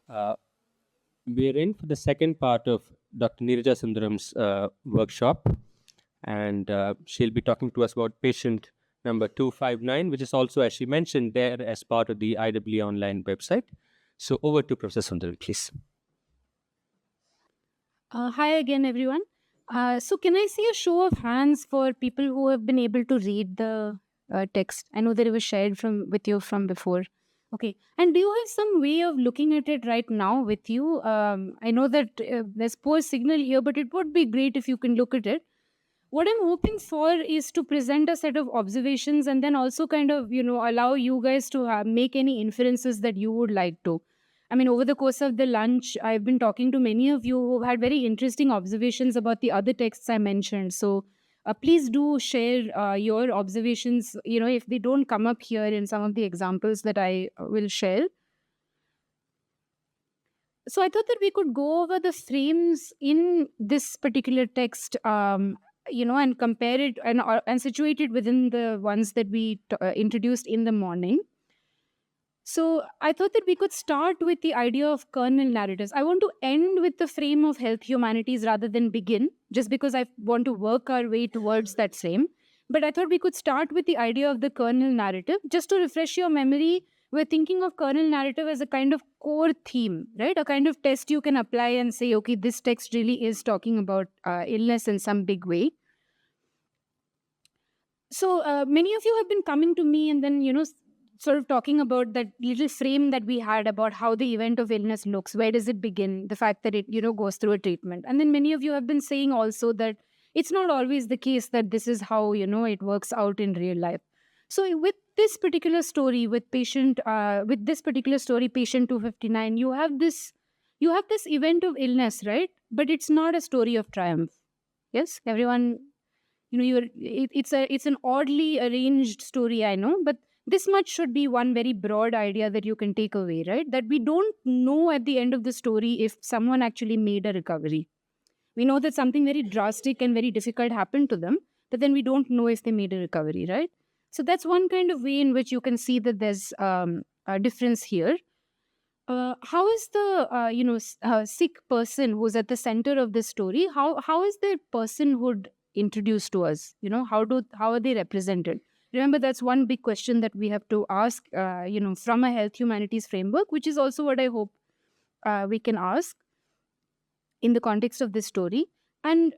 Uh, we're in for the second part of Dr. Neeraja Sundaram's workshop, and she'll be talking to us about patient number 259, which is also, as she mentioned, there as part of the IEEE online website. So over to Professor Sundaram, please. Hi again, everyone. So, can I see a show of hands for people who have been able to read the text? I know that it was shared from with you from before. Okay, and do you have some way of looking at it right now with you? I know that there's poor signal here, but it would be great if you can look at it. What I'm hoping for is to present a set of observations and then also kind of, allow you guys to make any inferences that you would like to. I mean, over the course of the lunch, I've been talking to many of you who had very interesting observations about the other texts I mentioned. So please do share your observations, if they don't come up here in some of the examples that I will share. So I thought that we could go over the frames in this particular text, and compare it and situate it within the ones that we introduced in the morning. So I thought that we could start with the idea of kernel narratives. I want to end with the frame of health humanities rather than begin, just because I want to work our way towards that frame. But I thought we could start with the idea of the kernel narrative. Just to refresh your memory, we're thinking of kernel narrative as a kind of core theme, right? A kind of test you can apply and say, okay, this text really is talking about illness in some big way. So many of you have been coming to me and then, sort of talking about that little frame that we had about how the event of illness looks. Where does it begin? The fact that it, goes through a treatment. And then many of you have been saying also that it's not always the case that this is how, it works out in real life. So with this particular story, with this particular story, patient 259, you have this event of illness, right? But it's not a story of triumph. Yes, everyone, it's an oddly arranged story, I know, but this much should be one very broad idea that you can take away, right? That we don't know at the end of the story if someone actually made a recovery. We know that something very drastic and very difficult happened to them, but then we don't know if they made a recovery, right? So that's one kind of way in which you can see that there's a difference here. How is the sick person who's at the center of this story? How is their personhood introduced to us? How are they represented? Remember, that's one big question that we have to ask. From a health humanities framework, which is also what I hope we can ask in the context of this story. And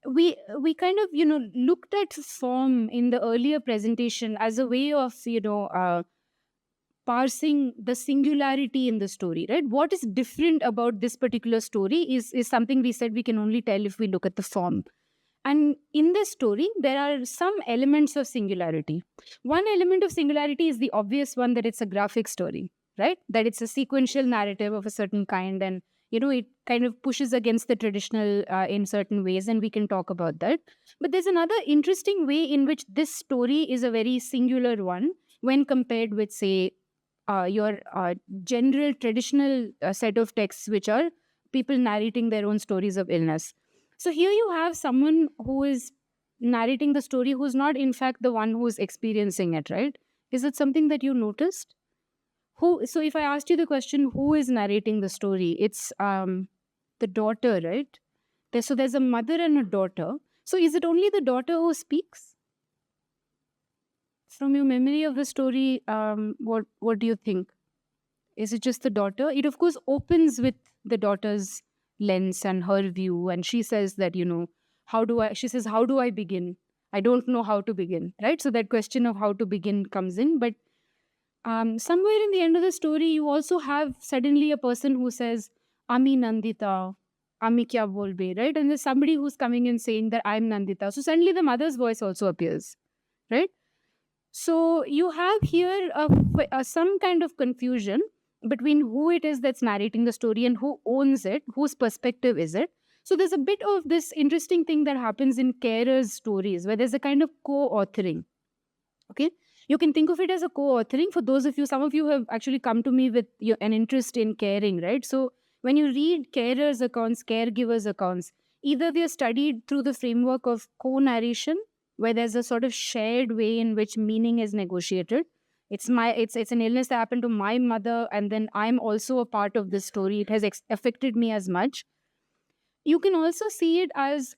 we kind of looked at form in the earlier presentation as a way of parsing the singularity in the story, right? What is different about this particular story is something we said we can only tell if we look at the form. And in this story, there are some elements of singularity. One element of singularity is the obvious one, that it's a graphic story, right? That it's a sequential narrative of a certain kind, and it kind of pushes against the traditional in certain ways, and we can talk about that. But there's another interesting way in which this story is a very singular one when compared with, say, your general traditional set of texts, which are people narrating their own stories of illness. So here you have someone who is narrating the story who's not, in fact, the one who's experiencing it, right? Is it something that you noticed? So if I asked you the question, who is narrating the story? It's the daughter, right? So there's a mother and a daughter. So is it only the daughter who speaks? From your memory of the story, what do you think? Is it just the daughter? It of course opens with the daughter's lens and her view, and she says that, she says, how do I begin? I don't know how to begin, right? So that question of how to begin comes in. But somewhere in the end of the story, you also have suddenly a person who says, Ami Nandita, Ami kya bolbe, right? And there's somebody who's coming and saying that I'm Nandita. So suddenly the mother's voice also appears, right? So you have here some kind of confusion between who it is that's narrating the story and who owns it, whose perspective is it. So there's a bit of this interesting thing that happens in carers' stories where there's a kind of co-authoring. Okay, you can think of it as a co-authoring. For those of you, some of you have actually come to me with an interest in caring, right? So when you read carers' accounts, caregivers' accounts, either they are studied through the framework of co-narration, where there's a sort of shared way in which meaning is negotiated It's an illness that happened to my mother, and then I'm also a part of this story. It has affected me as much. You can also see it as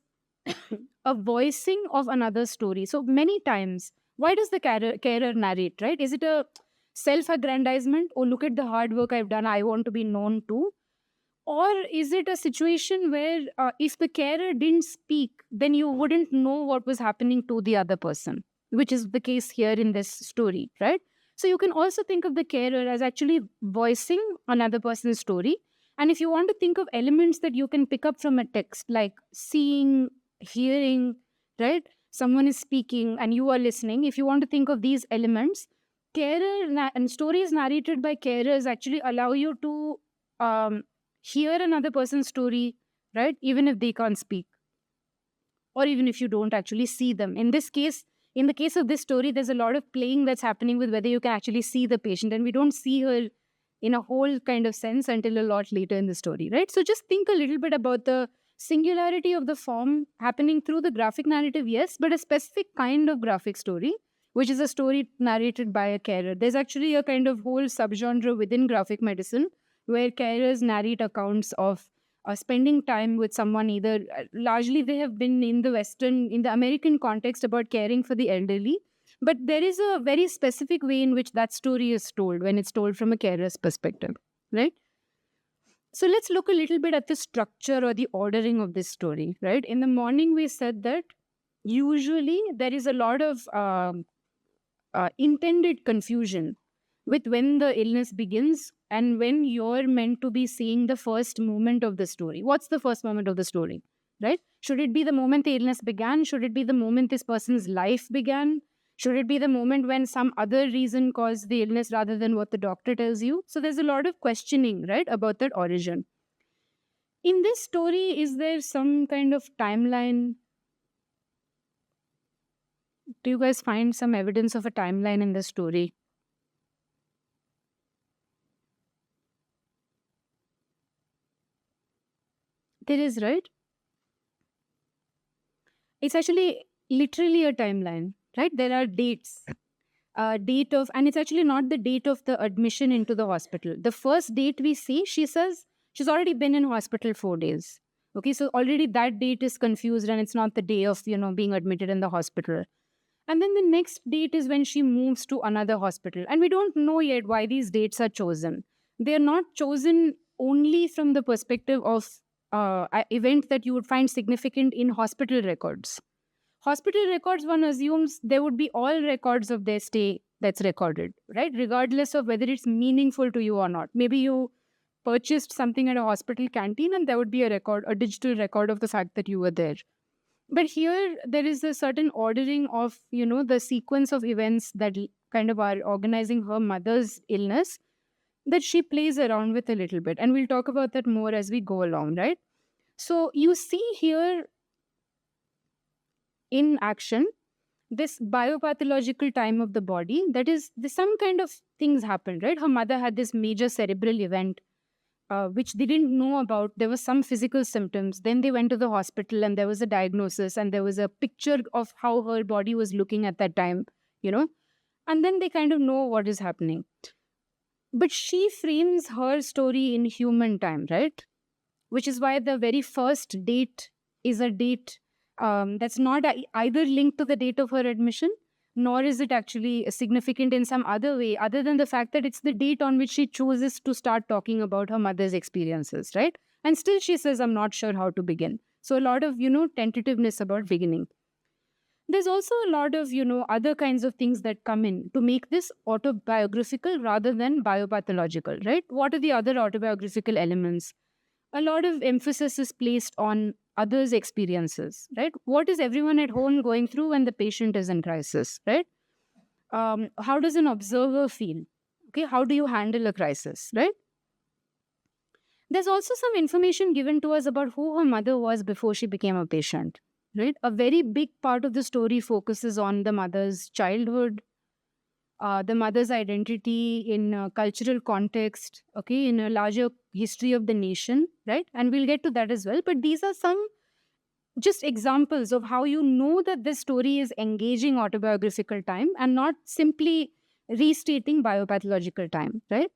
a voicing of another story. So many times, why does the carer narrate, right? Is it a self-aggrandizement? Oh, look at the hard work I've done, I want to be known too. Or is it a situation where if the carer didn't speak, then you wouldn't know what was happening to the other person, which is the case here in this story, right? So you can also think of the carer as actually voicing another person's story. And if you want to think of elements that you can pick up from a text, like seeing, hearing, right? Someone is speaking and you are listening. If you want to think of these elements, and stories narrated by carers actually allow you to hear another person's story, right? Even if they can't speak, or even if you don't actually see them. In the case of this story, there's a lot of playing that's happening with whether you can actually see the patient, and we don't see her in a whole kind of sense until a lot later in the story, right? So just think a little bit about the singularity of the form happening through the graphic narrative, yes, but a specific kind of graphic story, which is a story narrated by a carer. There's actually a kind of whole subgenre within graphic medicine where carers narrate accounts of spending time with someone. Either largely they have been in the American context about caring for the elderly, but there is a very specific way in which that story is told when it's told from a carer's perspective, right? So let's look a little bit at the structure or the ordering of this story, right? In the morning, we said that usually there is a lot of intended confusion with when the illness begins and when you're meant to be seeing the first moment of the story. What's the first moment of the story, right? Should it be the moment the illness began? Should it be the moment this person's life began? Should it be the moment when some other reason caused the illness rather than what the doctor tells you? So there's a lot of questioning, right, about that origin. In this story, is there some kind of timeline? Do you guys find some evidence of a timeline in this story? There is, right? It's actually literally a timeline, right? There are dates. Date of, and it's actually not the date of the admission into the hospital. The first date we see, she says she's already been in hospital 4 days. Okay, so already that date is confused and it's not the day of, being admitted in the hospital. And then the next date is when she moves to another hospital. And we don't know yet why these dates are chosen. They are not chosen only from the perspective of an event that you would find significant in hospital records. Hospital records, one assumes there would be all records of their stay that's recorded, right? Regardless of whether it's meaningful to you or not. Maybe you purchased something at a hospital canteen and there would be a digital record of the fact that you were there. But here, there is a certain ordering of, the sequence of events that kind of are organizing her mother's illness that she plays around with a little bit. And we'll talk about that more as we go along, right? So you see here in action this biopathological time of the body. That is, some kind of things happened, right? Her mother had this major cerebral event which they didn't know about. There were some physical symptoms. Then they went to the hospital and there was a diagnosis and there was a picture of how her body was looking at that time, and then they kind of know what is happening. But she frames her story in human time, right? Which is why the very first date is a date that's not either linked to the date of her admission, nor is it actually significant in some other way, other than the fact that it's the date on which she chooses to start talking about her mother's experiences, right? And still she says, I'm not sure how to begin. So a lot of, tentativeness about beginning. There's also a lot of, other kinds of things that come in to make this autobiographical rather than biopathological, right? What are the other autobiographical elements? A lot of emphasis is placed on others' experiences, right? What is everyone at home going through when the patient is in crisis, right? How does an observer feel? Okay, how do you handle a crisis, right? There's also some information given to us about who her mother was before she became a patient, right? A very big part of the story focuses on the mother's childhood, the mother's identity in a cultural context, okay, in a larger history of the nation, right? And we'll get to that as well. But these are some just examples of how you know that this story is engaging autobiographical time and not simply restating biopathological time, right?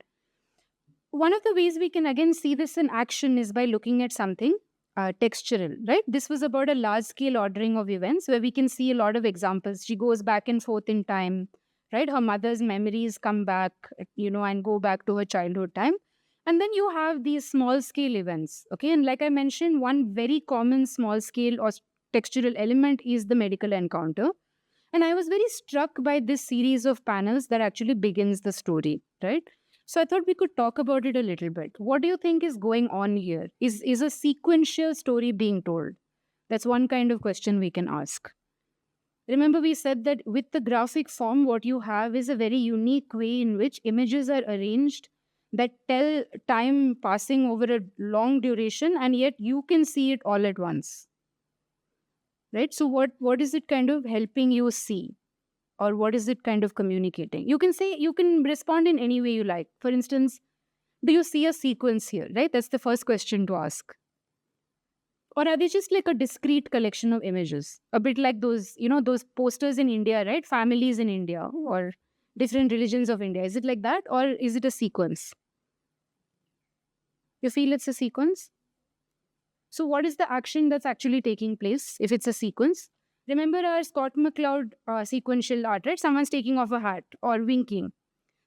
One of the ways we can again see this in action is by looking at something textural, right? This was about a large scale ordering of events where we can see a lot of examples. She goes back and forth in time, right? Her mother's memories come back, and go back to her childhood time. And then you have these small scale events, okay? And like I mentioned, one very common small scale or textural element is the medical encounter. And I was very struck by this series of panels that actually begins the story, right? So I thought we could talk about it a little bit. What do you think is going on here? Is a sequential story being told? That's one kind of question we can ask. Remember, we said that with the graphic form, what you have is a very unique way in which images are arranged that tell time passing over a long duration, and yet you can see it all at once. Right? So what is it kind of helping you see? Or what is it kind of communicating? You can respond in any way you like. For instance, do you see a sequence here, right? That's the first question to ask. Or are they just like a discrete collection of images? A bit like those, those posters in India, right? Families in India or different religions of India. Is it like that? Or is it a sequence? You feel it's a sequence? So what is the action that's actually taking place if it's a sequence? Remember our Scott McCloud sequential art, right? Someone's taking off a hat or winking.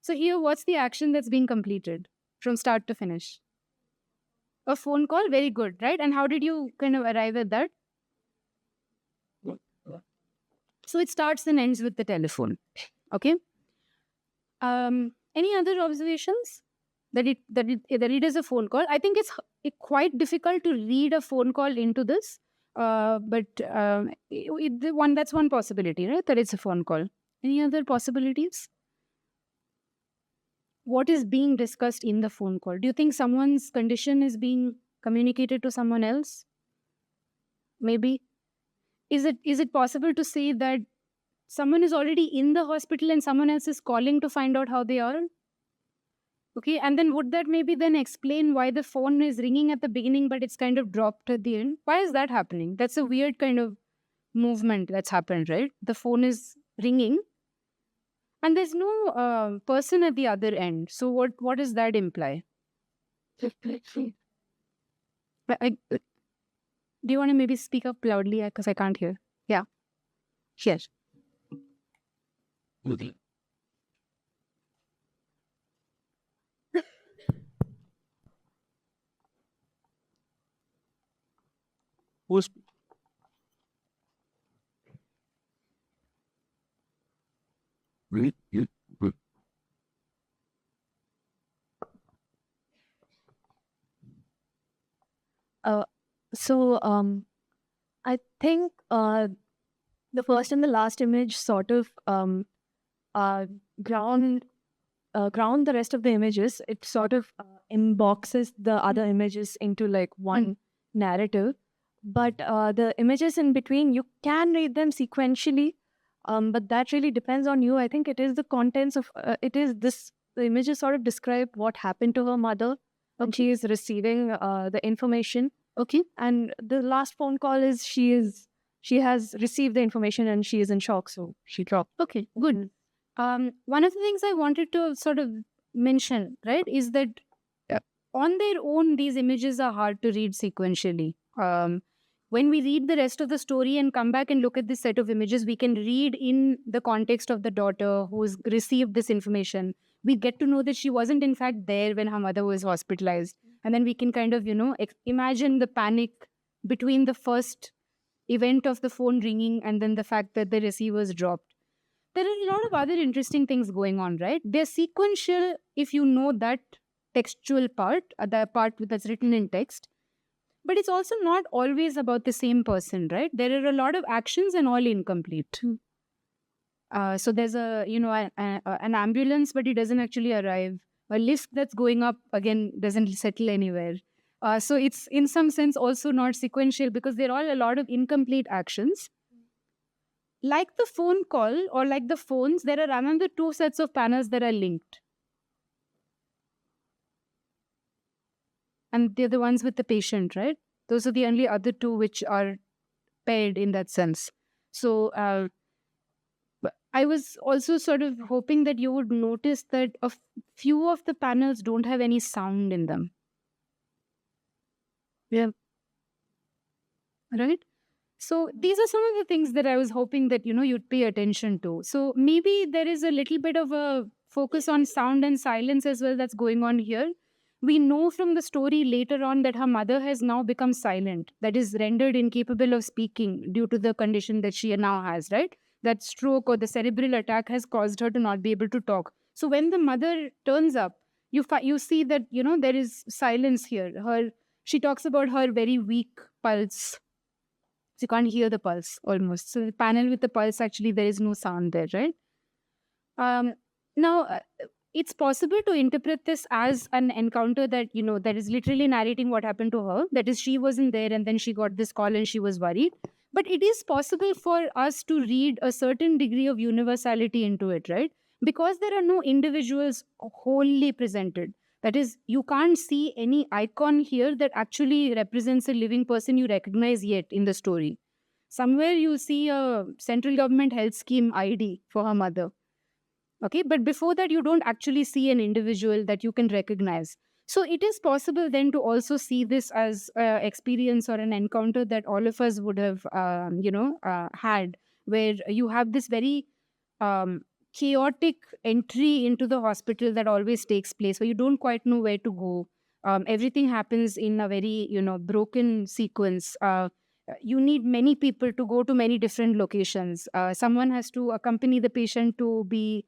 So here, what's the action that's being completed from start to finish? A phone call, very good, right? And how did you kind of arrive at that? So it starts and ends with the telephone, okay? Any other observations that it is a phone call? I think it's quite difficult to read a phone call into this. But that's one possibility, right? That it's a phone call. Any other possibilities? What is being discussed in the phone call? Do you think someone's condition is being communicated to someone else? Maybe. Is it possible to say that someone is already in the hospital and someone else is calling to find out how they are? Okay, and then would that maybe then explain why the phone is ringing at the beginning but it's kind of dropped at the end? Why is that happening? That's a weird kind of movement that's happened, right? The phone is ringing and there's no person at the other end. So what does that imply? Do you want to maybe speak up loudly because I can't hear? Yeah. Here. Who's So I think the first and the last image sort of ground the rest of the images. It sort of inboxes the other images into like one narrative. But the images in between, you can read them sequentially, but that really depends on you. I think it is the contents of the images sort of describe what happened to her mother when she is receiving the information. Okay. And the last phone call is she has received the information and she is in shock, so she dropped. Okay, good. One of the things I wanted to sort of mention, right, is that on their own, these images are hard to read sequentially. When we read the rest of the story and come back and look at this set of images, we can read in the context of the daughter who's received this information. We get to know that she wasn't in fact there when her mother was hospitalized. And then we can kind of, imagine the panic between the first event of the phone ringing and then the fact that the receiver's dropped. There are a lot of other interesting things going on, right? They're sequential if you know that textual part, the part that's written in text. But it's also not always about the same person, right? There are a lot of actions and all incomplete. So there's an ambulance, but it doesn't actually arrive. A lift that's going up, again, doesn't settle anywhere. So it's in some sense also not sequential because there are a lot of incomplete actions. Like the phone call or like the phones, there are another two sets of panels that are linked. And they're the ones with the patient, right? Those are the only other two which are paired in that sense. So I was also sort of hoping that you would notice that a few of the panels don't have any sound in them. Yeah. Right? So these are some of the things that I was hoping that, you'd pay attention to. So maybe there is a little bit of a focus on sound and silence as well that's going on here. We know from the story later on that her mother has now become silent, that is rendered incapable of speaking due to the condition that she now has, right? That stroke or the cerebral attack has caused her to not be able to talk. So when the mother turns up, you see that, there is silence here. She talks about her very weak pulse. So you can't hear the pulse almost. So the panel with the pulse, actually, there is no sound there, right? Now, it's possible to interpret this as an encounter that, that is literally narrating what happened to her. That is, she wasn't there and then she got this call and she was worried. But it is possible for us to read a certain degree of universality into it, right? Because there are no individuals wholly presented. That is, you can't see any icon here that actually represents a living person you recognize yet in the story. Somewhere you see a central government health scheme ID for her mother. Okay, but before that, you don't actually see an individual that you can recognize. So it is possible then to also see this as an experience or an encounter that all of us would have, had, where you have this very chaotic entry into the hospital that always takes place, where you don't quite know where to go. Everything happens in a very, broken sequence. You need many people to go to many different locations. Someone has to accompany the patient to be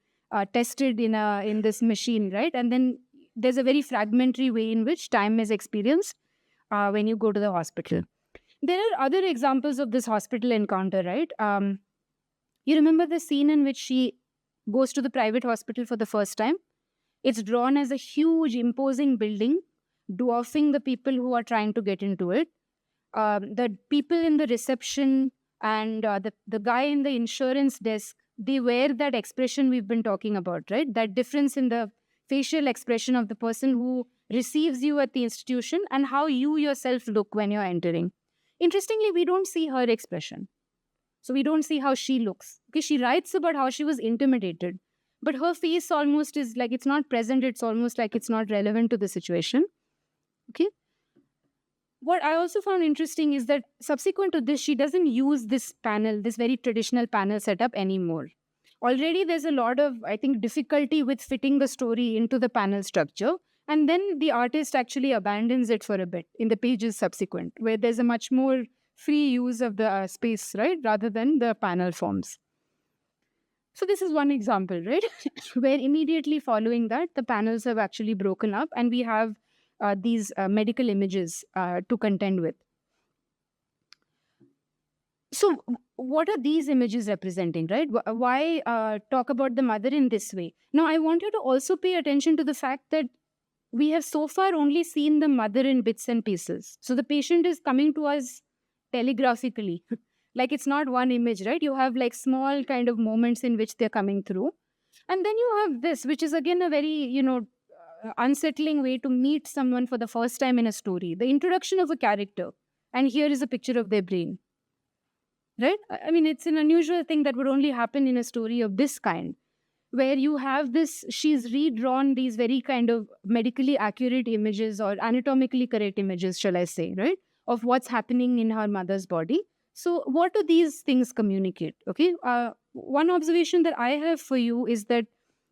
tested in this machine, right? And then there's a very fragmentary way in which time is experienced when you go to the hospital. There are other examples of this hospital encounter, right? You remember the scene in which she goes to the private hospital for the first time? It's drawn as a huge, imposing building, dwarfing the people who are trying to get into it. The people in the reception and the guy in the insurance desk, they wear that expression we've been talking about, right? That difference in the facial expression of the person who receives you at the institution and how you yourself look when you're entering. Interestingly, we don't see her expression. So we don't see how she looks. Okay, she writes about how she was intimidated, but her face almost is like it's not present. It's almost like it's not relevant to the situation. Okay. What I also found interesting is that subsequent to this, she doesn't use this panel, this very traditional panel setup anymore. Already there's a lot of, I think, difficulty with fitting the story into the panel structure. And then the artist actually abandons it for a bit in the pages subsequent, where there's a much more free use of the space, right, rather than the panel forms. So this is one example, right, where immediately following that, the panels have actually broken up and we have these medical images to contend with. So what are these images representing, right? Why talk about the mother in this way? Now, I want you to also pay attention to the fact that we have so far only seen the mother in bits and pieces. So the patient is coming to us telegraphically. Like it's not one image, right? You have like small kind of moments in which they're coming through. And then you have this, which is again a very, unsettling way to meet someone for the first time in a story. The introduction of a character. And here is a picture of their brain. Right? I mean, it's an unusual thing that would only happen in a story of this kind, where you have this, she's redrawn these very kind of medically accurate images or anatomically correct images, shall I say, right? Of what's happening in her mother's body. So what do these things communicate? Okay. One observation that I have for you is that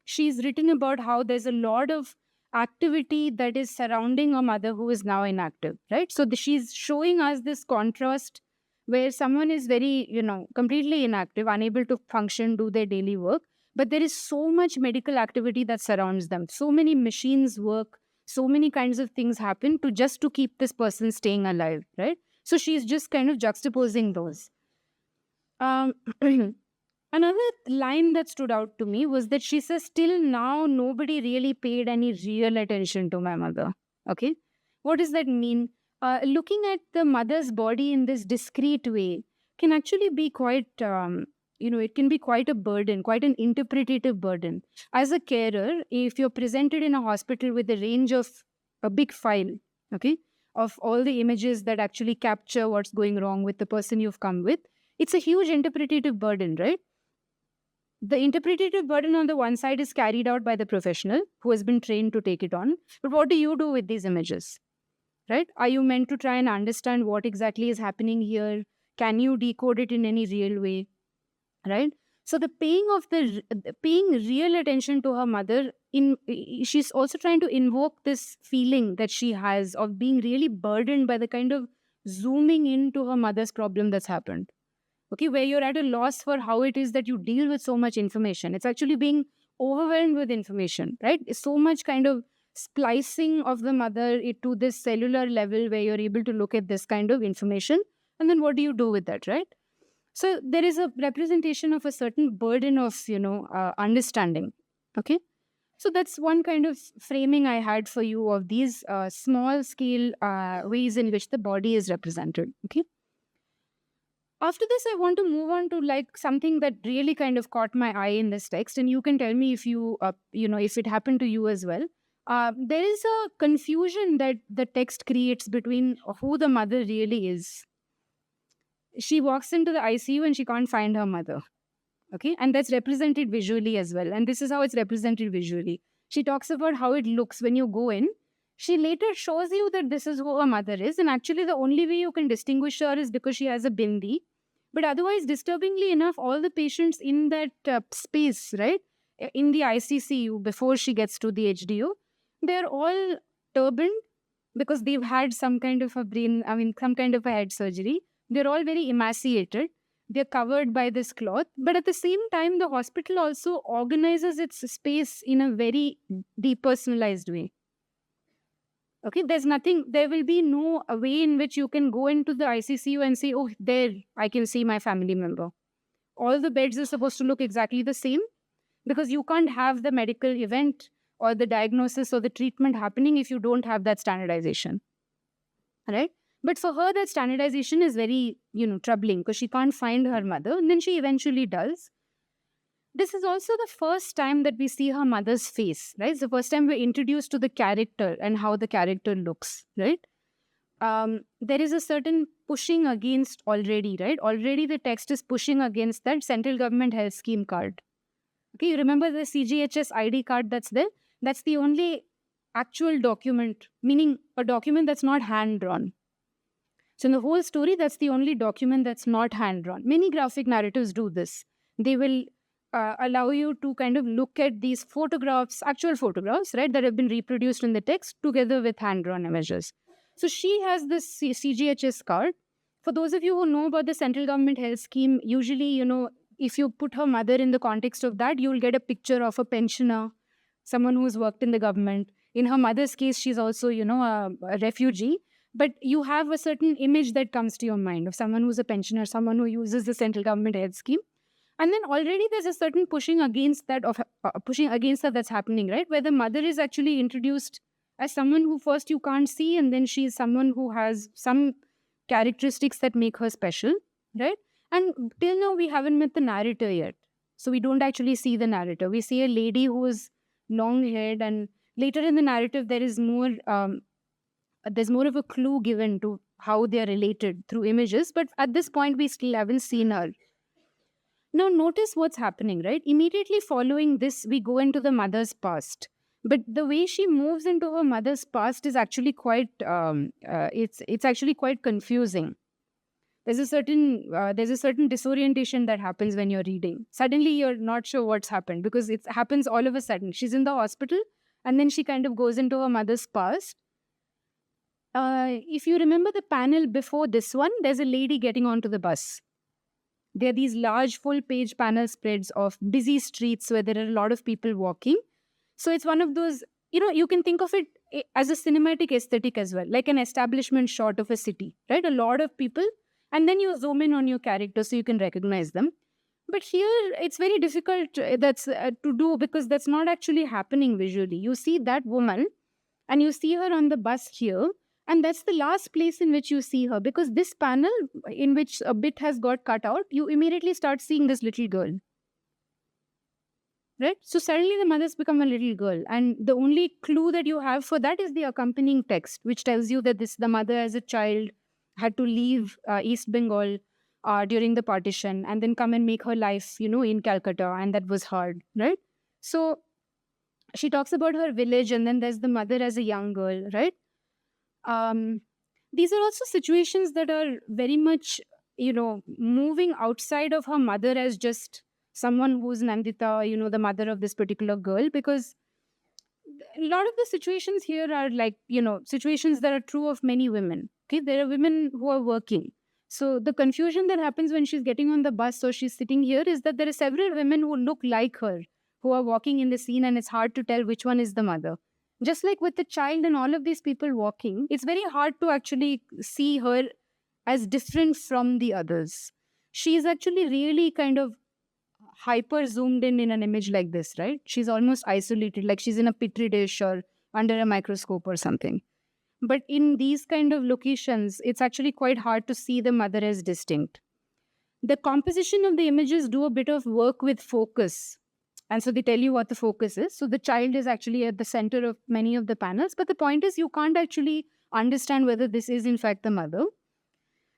she's written about how there's a lot of activity that is surrounding a mother who is now inactive, right? So she's showing us this contrast where someone is very, completely inactive, unable to function, do their daily work, but there is so much medical activity that surrounds them. So many machines work, so many kinds of things happen to keep this person staying alive, right? So she's just kind of juxtaposing those. Another line that stood out to me was that she says, till now, nobody really paid any real attention to my mother. Okay. What does that mean? Looking at the mother's body in this discrete way can actually be quite, it can be quite a burden, quite an interpretative burden. As a carer, if you're presented in a hospital with a range of a big file, okay, of all the images that actually capture what's going wrong with the person you've come with, it's a huge interpretative burden, right? The interpretative burden on the one side is carried out by the professional who has been trained to take it on. But what do you do with these images? Right? Are you meant to try and understand what exactly is happening here? Can you decode it in any real way? Right? So the paying real attention to her mother, she's also trying to invoke this feeling that she has of being really burdened by the kind of zooming into her mother's problem that's happened. Okay, where you're at a loss for how it is that you deal with so much information. It's actually being overwhelmed with information, right? It's so much kind of splicing of the mother to this cellular level where you're able to look at this kind of information. And then what do you do with that, right? So there is a representation of a certain burden of, understanding. Okay. So that's one kind of framing I had for you of these small scale ways in which the body is represented. Okay. After this, I want to move on to like something that really kind of caught my eye in this text, and you can tell me if if it happened to you as well. There is a confusion that the text creates between who the mother really is. She walks into the ICU and she can't find her mother. Okay, and that's represented visually as well. And this is how it's represented visually. She talks about how it looks when you go in. She later shows you that this is who her mother is, and actually the only way you can distinguish her is because she has a bindi. But otherwise, disturbingly enough, all the patients in that space, right, in the ICCU before she gets to the HDU, they're all turbaned because they've had some kind of some kind of a head surgery. They're all very emaciated. They're covered by this cloth. But at the same time, the hospital also organizes its space in a very depersonalized way. Okay, there will be no way in which you can go into the ICCU and say, oh, there, I can see my family member. All the beds are supposed to look exactly the same because you can't have the medical event or the diagnosis or the treatment happening if you don't have that standardization. Right? But for her, that standardization is very, troubling because she can't find her mother, and then she eventually does. This is also the first time that we see her mother's face, right? It's the first time we're introduced to the character and how the character looks, right? There is a certain pushing against already, right? Already the text is pushing against that central government health scheme card. Okay, you remember the CGHS ID card that's there? That's the only actual document, meaning a document that's not hand-drawn. So in the whole story, that's the only document that's not hand-drawn. Many graphic narratives do this. They will allow you to kind of look at these photographs, actual photographs, right, that have been reproduced in the text together with hand-drawn images. So she has this CGHS card. For those of you who know about the central government health scheme, usually, if you put her mother in the context of that, you'll get a picture of a pensioner, someone who's worked in the government. In her mother's case, she's also, a refugee. But you have a certain image that comes to your mind of someone who's a pensioner, someone who uses the central government health scheme. And then already there's a certain pushing against that that's happening, right? Where the mother is actually introduced as someone who first you can't see, and then she's someone who has some characteristics that make her special, right? And till now, we haven't met the narrator yet. So we don't actually see the narrator. We see a lady who is long-haired, and later in the narrative, there's more of a clue given to how they are related through images. But at this point, we still haven't seen her. Now, notice what's happening, right? Immediately following this, we go into the mother's past. But the way she moves into her mother's past is actually quite, it's actually quite confusing. There's a certain disorientation that happens when you're reading. Suddenly, you're not sure what's happened because it happens all of a sudden. She's in the hospital, and then she kind of goes into her mother's past. If you remember the panel before this one, there's a lady getting onto the bus. There are these large full-page panel spreads of busy streets where there are a lot of people walking. So it's one of those, you can think of it as a cinematic aesthetic as well, like an establishment shot of a city, right? A lot of people, and then you zoom in on your characters so you can recognize them. But here, it's very difficult to do because that's not actually happening visually. You see that woman, and you see her on the bus here, and that's the last place in which you see her, because this panel in which a bit has got cut out, you immediately start seeing this little girl. Right? So suddenly the mother's become a little girl. And the only clue that you have for that is the accompanying text, which tells you that the mother as a child had to leave East Bengal during the partition, and then come and make her life, in Calcutta, and that was hard, right? So she talks about her village, and then there's the mother as a young girl, right? These are also situations that are very much, moving outside of her mother as just someone who's Nandita, the mother of this particular girl, because a lot of the situations here are like, situations that are true of many women. Okay, there are women who are working. So the confusion that happens when she's getting on the bus or she's sitting here is that there are several women who look like her who are walking in the scene, and it's hard to tell which one is the mother. Just like with the child and all of these people walking, it's very hard to actually see her as different from the others. She is actually really kind of hyper zoomed in an image like this, right? She's almost isolated, like she's in a petri dish or under a microscope or something. But in these kind of locations, it's actually quite hard to see the mother as distinct. The composition of the images do a bit of work with focus. And so they tell you what the focus is. So the child is actually at the center of many of the panels. But the point is, you can't actually understand whether this is in fact the mother.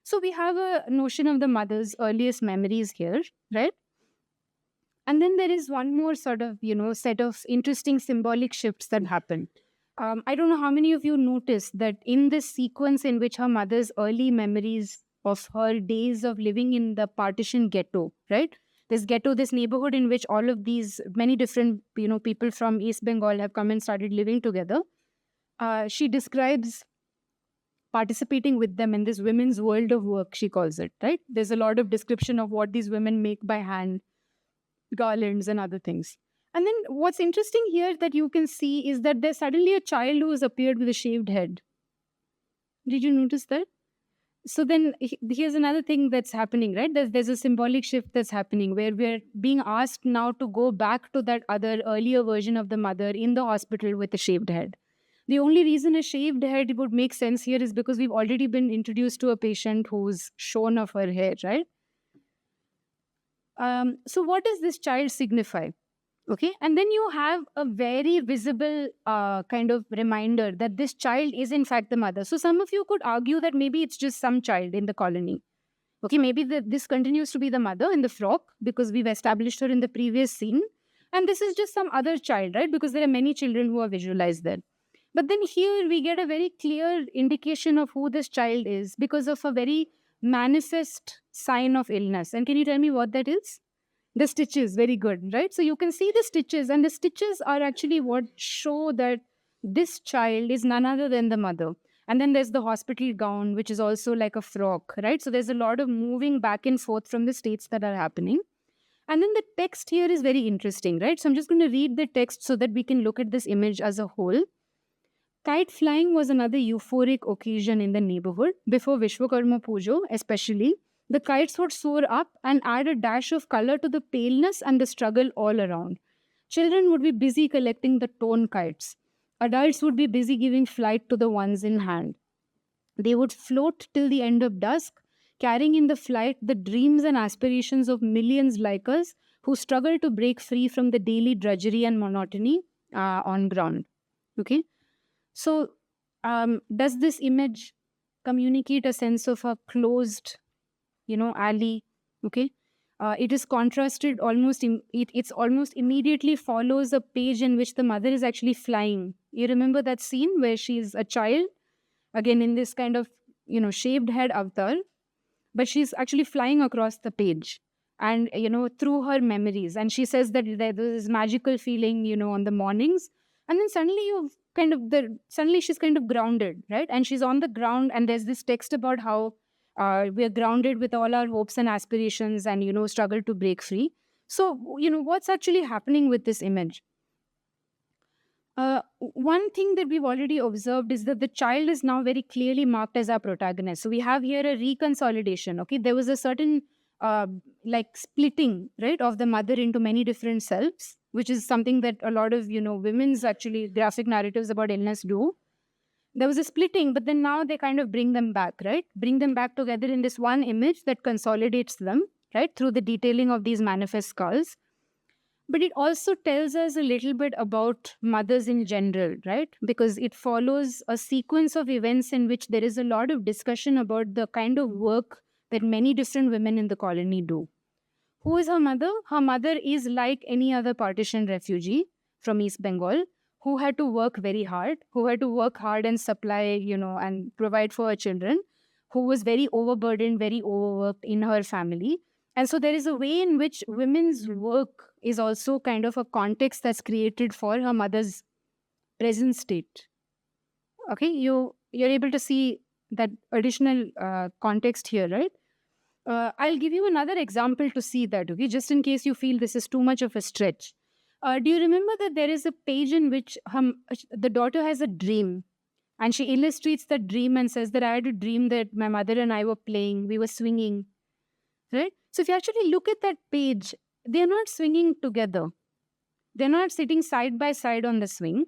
So we have a notion of the mother's earliest memories here, right? And then there is one more sort of, set of interesting symbolic shifts that happen. I don't know how many of you noticed that in this sequence in which her mother's early memories of her days of living in the partition ghetto, right? This ghetto, this neighborhood in which all of these many different, people from East Bengal have come and started living together. She describes participating with them in this women's world of work, she calls it, right? There's a lot of description of what these women make by hand, garlands and other things. And then what's interesting here that you can see is that there's suddenly a child who has appeared with a shaved head. Did you notice that? So then here's another thing that's happening, right? There's a symbolic shift that's happening where we're being asked now to go back to that other earlier version of the mother in the hospital with a shaved head. The only reason a shaved head would make sense here is because we've already been introduced to a patient who's shorn of her hair, right? So what does this child signify? Okay, and then you have a very visible kind of reminder that this child is in fact the mother. So some of you could argue that maybe it's just some child in the colony. Okay, maybe this continues to be the mother in the frock because we've established her in the previous scene. And this is just some other child, right? Because there are many children who are visualized there. But then here we get a very clear indication of who this child is because of a very manifest sign of illness. And can you tell me what that is? The stitches, very good, right? So you can see the stitches, and the stitches are actually what show that this child is none other than the mother. And then there's the hospital gown, which is also like a frock, right? So there's a lot of moving back and forth from the states that are happening. And then the text here is very interesting, right? So I'm just going to read the text so that we can look at this image as a whole. Kite flying was another euphoric occasion in the neighborhood. Before Vishwakarma Pujo, especially, the kites would soar up and add a dash of color to the paleness and the struggle all around. Children would be busy collecting the torn kites. Adults would be busy giving flight to the ones in hand. They would float till the end of dusk, carrying in the flight the dreams and aspirations of millions like us who struggle to break free from the daily drudgery and monotony on ground. Okay? So, does this image communicate a sense of a closed alley? Okay, it is contrasted almost. It's almost immediately follows a page in which the mother is actually flying. You remember that scene where she's a child, again in this kind of shaved head avatar, but she's actually flying across the page, and through her memories. And she says that there's this magical feeling, on the mornings, and then suddenly she's kind of grounded, right? And she's on the ground, and there's this text about how we're grounded with all our hopes and aspirations and, struggle to break free. So, what's actually happening with this image? One thing that we've already observed is that the child is now very clearly marked as our protagonist. So we have here a reconsolidation. Okay, there was a certain splitting, right, of the mother into many different selves, which is something that a lot of women's actually graphic narratives about illness do. There was a splitting, but then now they kind of bring them back, right? Bring them back together in this one image that consolidates them, right? Through the detailing of these manifest skulls. But it also tells us a little bit about mothers in general, right? Because it follows a sequence of events in which there is a lot of discussion about the kind of work that many different women in the colony do. Who is her mother? Her mother is like any other partition refugee from East Bengal who had to work very hard, who had to work hard and supply, and provide for her children, who was very overburdened, very overworked in her family. And so there is a way in which women's work is also kind of a context that's created for her mother's present state. Okay, you're able to see that additional context here, right? I'll give you another example to see that, okay, just in case you feel this is too much of a stretch. Do you remember that there is a page in which the daughter has a dream, and she illustrates that dream and says that I had a dream that my mother and I were playing, we were swinging, right? So if you actually look at that page, they're not swinging together. They're not sitting side by side on the swing.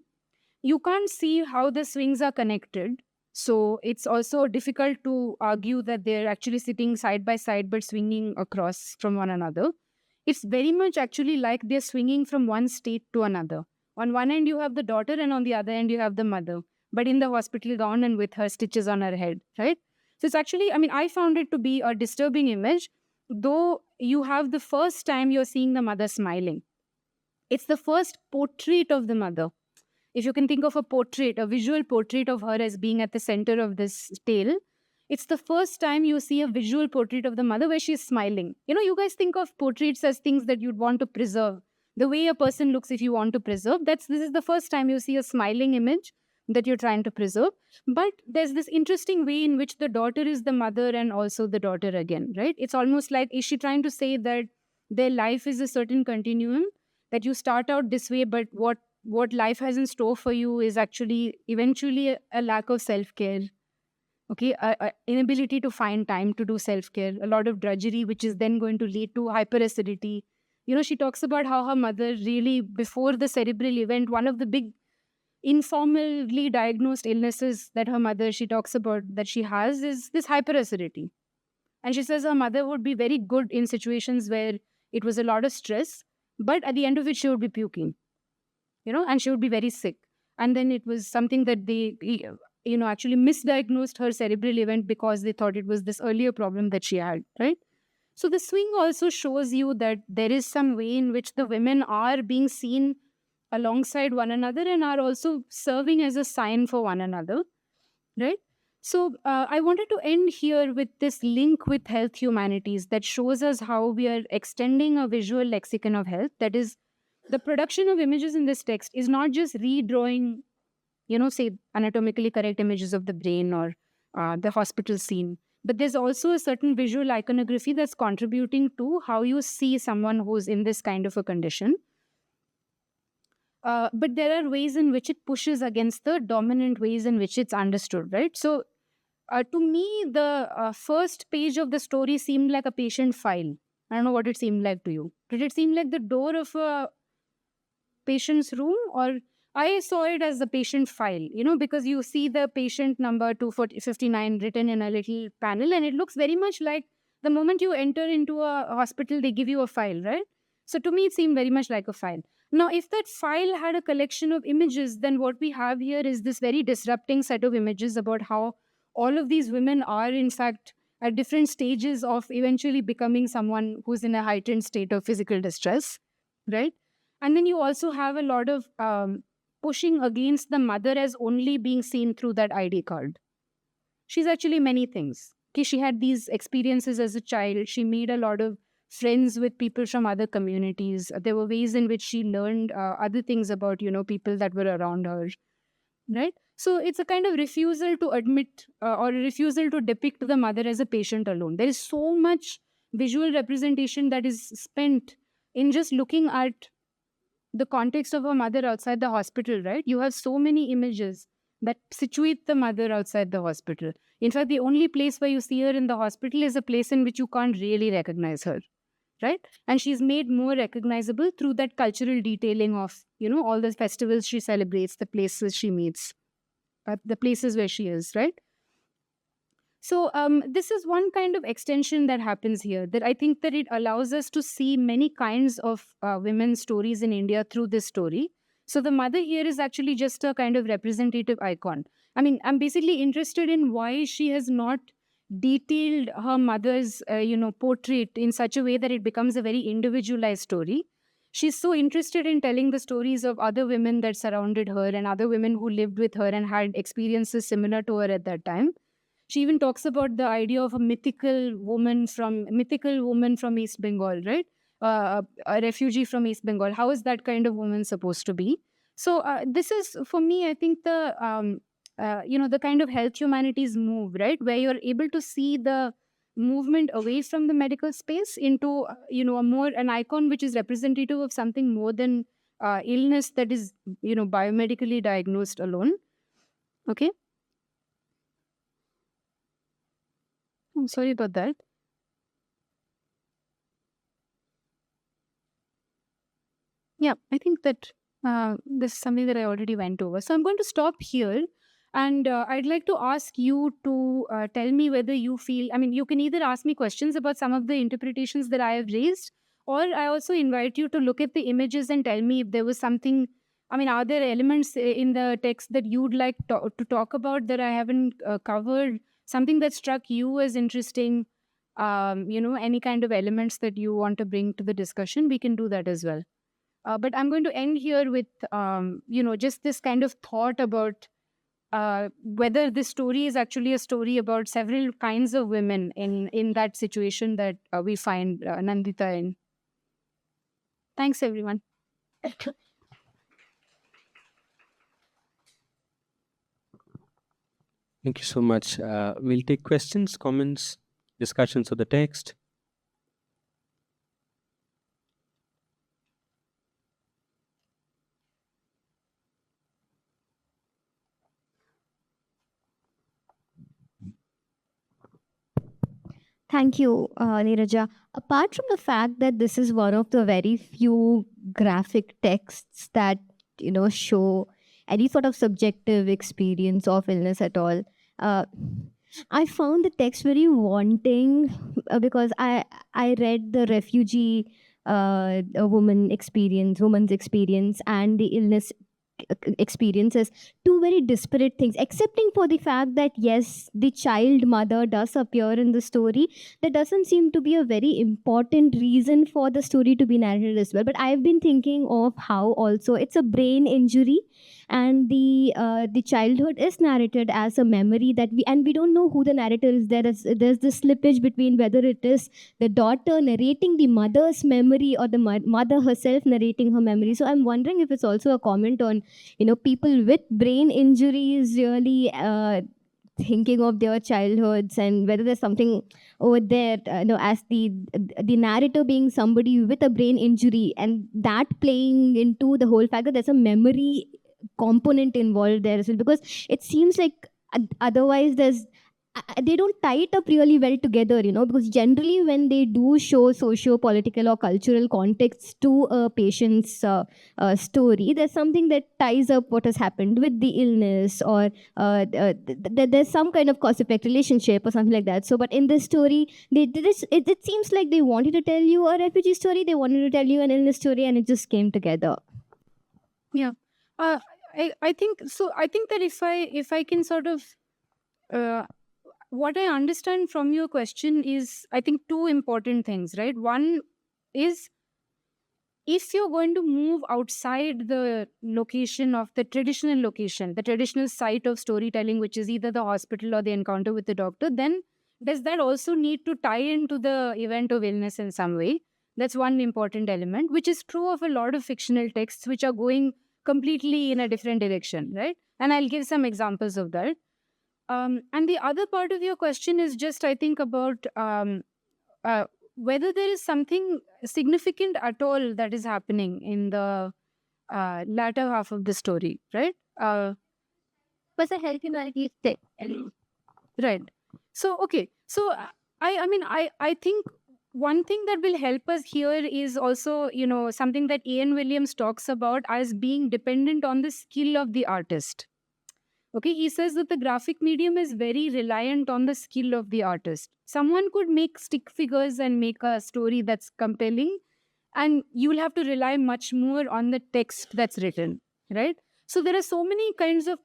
You can't see how the swings are connected. So it's also difficult to argue that they're actually sitting side by side but swinging across from one another. It's very much actually like they're swinging from one state to another. On one end, you have the daughter, and on the other end, you have the mother, but in the hospital gown and with her stitches on her head, right? So it's actually, I found it to be a disturbing image, though you have the first time you're seeing the mother smiling. It's the first portrait of the mother. If you can think of a portrait, a visual portrait of her as being at the center of this tale, it's the first time you see a visual portrait of the mother where she's smiling. You guys think of portraits as things that you'd want to preserve. The way a person looks, if you want to preserve, this is the first time you see a smiling image that you're trying to preserve. But there's this interesting way in which the daughter is the mother and also the daughter again, right? It's almost like, is she trying to say that their life is a certain continuum, that you start out this way, but what life has in store for you is actually eventually a lack of self-care, okay, a inability to find time to do self-care, a lot of drudgery, which is then going to lead to hyperacidity. She talks about how her mother really, before the cerebral event, one of the big informally diagnosed illnesses that her mother, she talks about that she has is this hyperacidity. And she says her mother would be very good in situations where it was a lot of stress, but at the end of it, she would be puking. And she would be very sick. And then it was something that they, actually misdiagnosed her cerebral event because they thought it was this earlier problem that she had, right? So the swing also shows you that there is some way in which the women are being seen alongside one another and are also serving as a sign for one another, right? So I wanted to end here with this link with health humanities that shows us how we are extending a visual lexicon of health. That is, the production of images in this text is not just redrawing, say anatomically correct images of the brain or the hospital scene, but there's also a certain visual iconography that's contributing to how you see someone who's in this kind of a condition. But there are ways in which it pushes against the dominant ways in which it's understood, right? So to me, the first page of the story seemed like a patient file. I don't know what it seemed like to you. Did it seem like the door of a patient's room? Or I saw it as the patient file, because you see the patient number 259 written in a little panel, and it looks very much like the moment you enter into a hospital, they give you a file, right? So to me, it seemed very much like a file. Now, if that file had a collection of images, then what we have here is this very disrupting set of images about how all of these women are, in fact, at different stages of eventually becoming someone who's in a heightened state of physical distress, right? And then you also have a lot of pushing against the mother as only being seen through that ID card. She's actually many things. Okay, she had these experiences as a child. She made a lot of friends with people from other communities. There were ways in which she learned other things about, people that were around her, right? So it's a kind of refusal to admit or a refusal to depict the mother as a patient alone. There is so much visual representation that is spent in just looking at the context of a mother outside the hospital, right? You have so many images that situate the mother outside the hospital. In fact, the only place where you see her in the hospital is a place in which you can't really recognize her, right? And she's made more recognizable through that cultural detailing of, all the festivals she celebrates, the places she meets, the places where she is, right? So this is one kind of extension that happens here, that I think that it allows us to see many kinds of women's stories in India through this story. So the mother here is actually just a kind of representative icon. I'm basically interested in why she has not detailed her mother's, portrait in such a way that it becomes a very individualized story. She's so interested in telling the stories of other women that surrounded her and other women who lived with her and had experiences similar to her at that time. She even talks about the idea of a mythical woman from East Bengal, right? A refugee from East Bengal. How is that kind of woman supposed to be? So this is, for me, I think the kind of health humanities move, right, where you're able to see the movement away from the medical space into an icon which is representative of something more than illness that is biomedically diagnosed alone. Okay. I'm sorry about that. Yeah, I think that this is something that I already went over. So I'm going to stop here. And I'd like to ask you to tell me whether you feel, I mean, you can either ask me questions about some of the interpretations that I have raised, or I also invite you to look at the images and tell me if there was something, I mean, are there elements in the text that you'd like to talk about that I haven't covered? Something that struck you as interesting, any kind of elements that you want to bring to the discussion, we can do that as well. But I'm going to end here with, just this kind of thought about whether this story is actually a story about several kinds of women in that situation that we find Nandita in. Thanks, everyone. Thank you so much. We'll take questions, comments, discussions of the text. Thank you, Neeraja. Apart from the fact that this is one of the very few graphic texts that show any sort of subjective experience of illness at all, I found the text very wanting because I read the refugee woman's experience and the illness experiences, two very disparate things, excepting for the fact that yes, the child mother does appear in the story. That doesn't seem to be a very important reason for the story to be narrated as well. But I've been thinking of how also it's a brain injury, and the childhood is narrated as a memory that we don't know who the narrator is. There's this slippage between whether it is the daughter narrating the mother's memory or the mother herself narrating her memory. So I'm wondering if it's also a comment on people with brain injuries really thinking of their childhoods, and whether there's something over there, as the narrator being somebody with a brain injury, and that playing into the whole fact that there's a memory component involved there as well, because it seems like otherwise they don't tie it up really well together, because generally when they do show socio-political or cultural context to a patient's story, there's something that ties up what has happened with the illness, or there's some kind of cause-effect relationship or something like that. So, but in this story, it seems like they wanted to tell you a refugee story, they wanted to tell you an illness story, and it just came together. Yeah. I think so. I think that if I can sort of what I understand from your question is, I think, two important things, right? One is, if you're going to move outside the location of the traditional location, the traditional site of storytelling, which is either the hospital or the encounter with the doctor, then does that also need to tie into the event of illness in some way? That's one important element, which is true of a lot of fictional texts which are going completely in a different direction, right? And I'll give some examples of that. And the other part of your question is just, I think, about whether there is something significant at all that is happening in the latter half of the story, right? Was a health humanities text. Right. So, okay. So, I think one thing that will help us here is also, something that Ian Williams talks about as being dependent on the skill of the artist. Okay, he says that the graphic medium is very reliant on the skill of the artist. Someone could make stick figures and make a story that's compelling, and you'll have to rely much more on the text that's written, right? So there are so many kinds of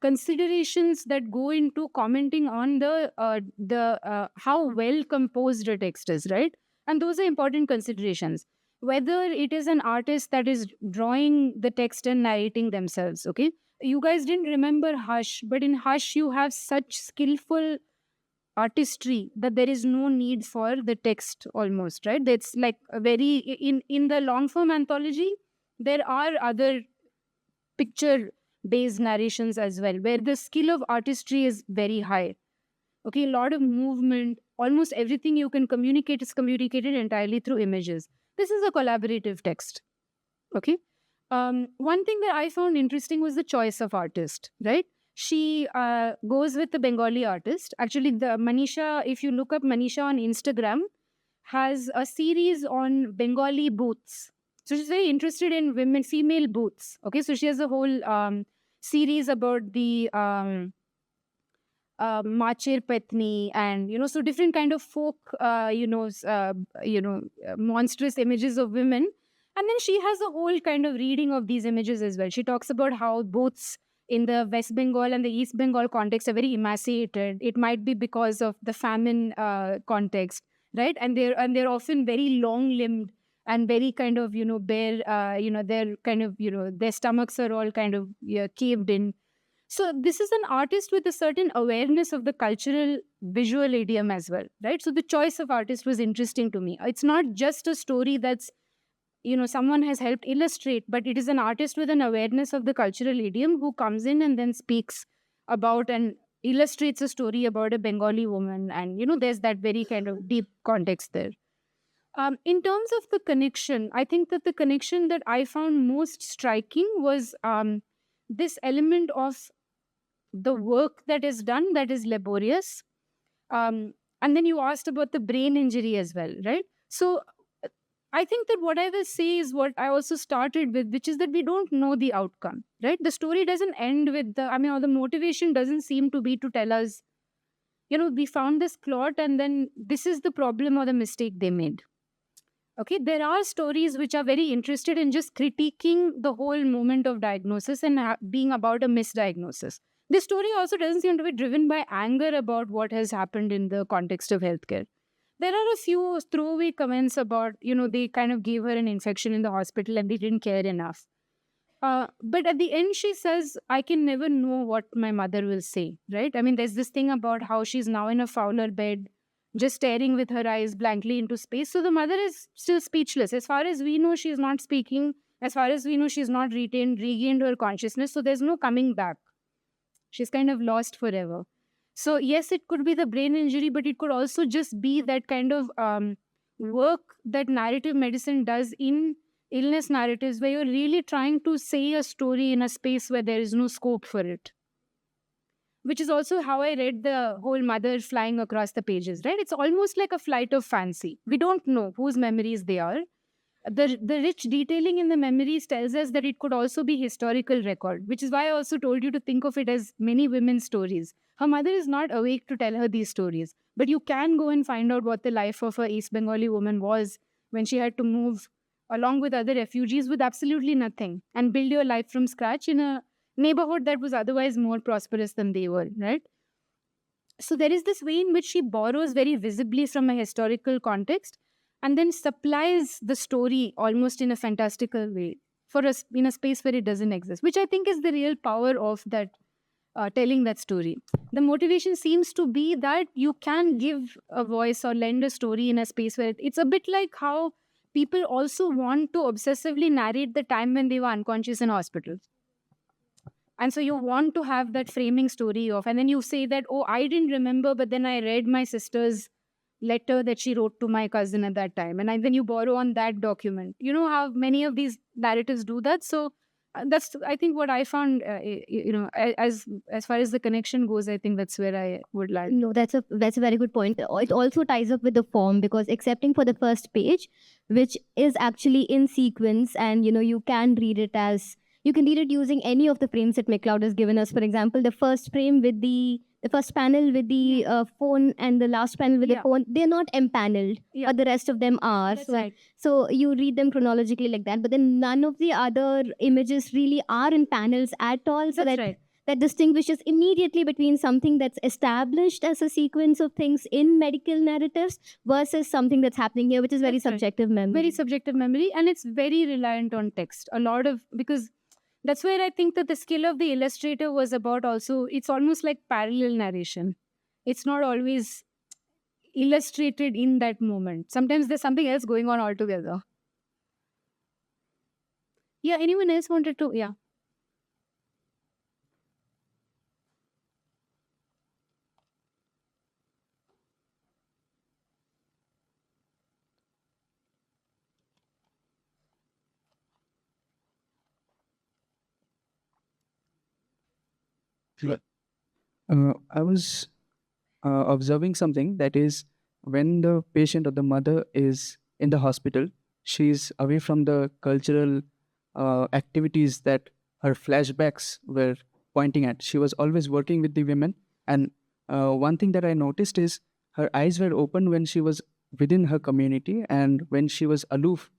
considerations that go into commenting on the how well composed a text is, right? And those are important considerations. Whether it is an artist that is drawing the text and narrating themselves, okay? You guys didn't remember Hush, but in Hush you have such skillful artistry that there is no need for the text almost, right? That's like a very in the long form anthology. There are other picture based narrations as well, where the skill of artistry is very high. Okay, a lot of movement, almost everything you can communicate is communicated entirely through images. This is a collaborative text. Okay. One thing that I found interesting was the choice of artist, right? She goes with the Bengali artist. Actually, the Manisha, if you look up Manisha on Instagram, has a series on Bengali booths. So she's very interested in women, female booths. Okay, so she has a whole series about the Machir Patni, and so different kind of folk, monstrous images of women. And then she has a whole kind of reading of these images as well. She talks about how booths in the West Bengal and the East Bengal context are very emaciated. It might be because of the famine context, right? And they're often very long-limbed and very kind of bare. They're kind of their stomachs are all kind of caved in. So this is an artist with a certain awareness of the cultural visual idiom as well, right? So the choice of artist was interesting to me. It's not just a story that's someone has helped illustrate, but it is an artist with an awareness of the cultural idiom who comes in and then speaks about and illustrates a story about a Bengali woman. And, there's that very kind of deep context there. In terms of the connection, I think that the connection that I found most striking was this element of the work that is done that is laborious. And then you asked about the brain injury as well, right? So I think that what I will say is what I also started with, which is that we don't know the outcome, right? The story doesn't end with or the motivation doesn't seem to be to tell us, we found this clot and then this is the problem or the mistake they made. Okay, there are stories which are very interested in just critiquing the whole moment of diagnosis and being about a misdiagnosis. This story also doesn't seem to be driven by anger about what has happened in the context of healthcare. There are a few throwaway comments about, they kind of gave her an infection in the hospital and they didn't care enough. But at the end, she says, I can never know what my mother will say, right? I mean, there's this thing about how she's now in a Fowler bed, just staring with her eyes blankly into space. So the mother is still speechless. As far as we know, she's not speaking. As far as we know, she's not regained her consciousness. So there's no coming back. She's kind of lost forever. So yes, it could be the brain injury, but it could also just be that kind of work that narrative medicine does in illness narratives, where you're really trying to say a story in a space where there is no scope for it. Which is also how I read the whole mother flying across the pages, right? It's almost like a flight of fancy. We don't know whose memories they are. The rich detailing in the memories tells us that it could also be historical record, which is why I also told you to think of it as many women's stories. Her mother is not awake to tell her these stories, but you can go and find out what the life of a East Bengali woman was when she had to move along with other refugees with absolutely nothing and build your life from scratch in a neighborhood that was otherwise more prosperous than they were, right? So there is this way in which she borrows very visibly from a historical context and then supplies the story almost in a fantastical way for us in a space where it doesn't exist, which I think is the real power of that telling that story. The motivation seems to be that you can give a voice or lend a story in a space where it's a bit like how people also want to obsessively narrate the time when they were unconscious in hospitals. And so you want to have that framing story of, and then you say that, oh, I didn't remember, but then I read my sister's letter that she wrote to my cousin at that time. And then you borrow on that document. You know how many of these narratives do that? So that's, I think, what I found, as far as the connection goes, I think that's where I would land. No, that's a very good point. It also ties up with the form, because excepting for the first page, which is actually in sequence, and you can read it using any of the frames that McLeod has given us. For example, the first frame with the first panel with the phone and the last panel with the phone, they're not empaneled, but the rest of them are. That's right. So you read them chronologically like that, but then none of the other images really are in panels at all. So That's right. that distinguishes immediately between something that's established as a sequence of things in medical narratives versus something that's happening here, which is very That's right. subjective memory. Very subjective memory, and it's very reliant on text. A lot of, because that's where I think that the skill of the illustrator was about also, it's almost like parallel narration. It's not always illustrated in that moment. Sometimes there's something else going on altogether. Yeah, anyone else wanted to? Yeah. I was observing something, that is, when the patient or the mother is in the hospital, she's away from the cultural activities that her flashbacks were pointing at. She was always working with the women, and one thing that I noticed is her eyes were open when she was within her community, and when she was aloof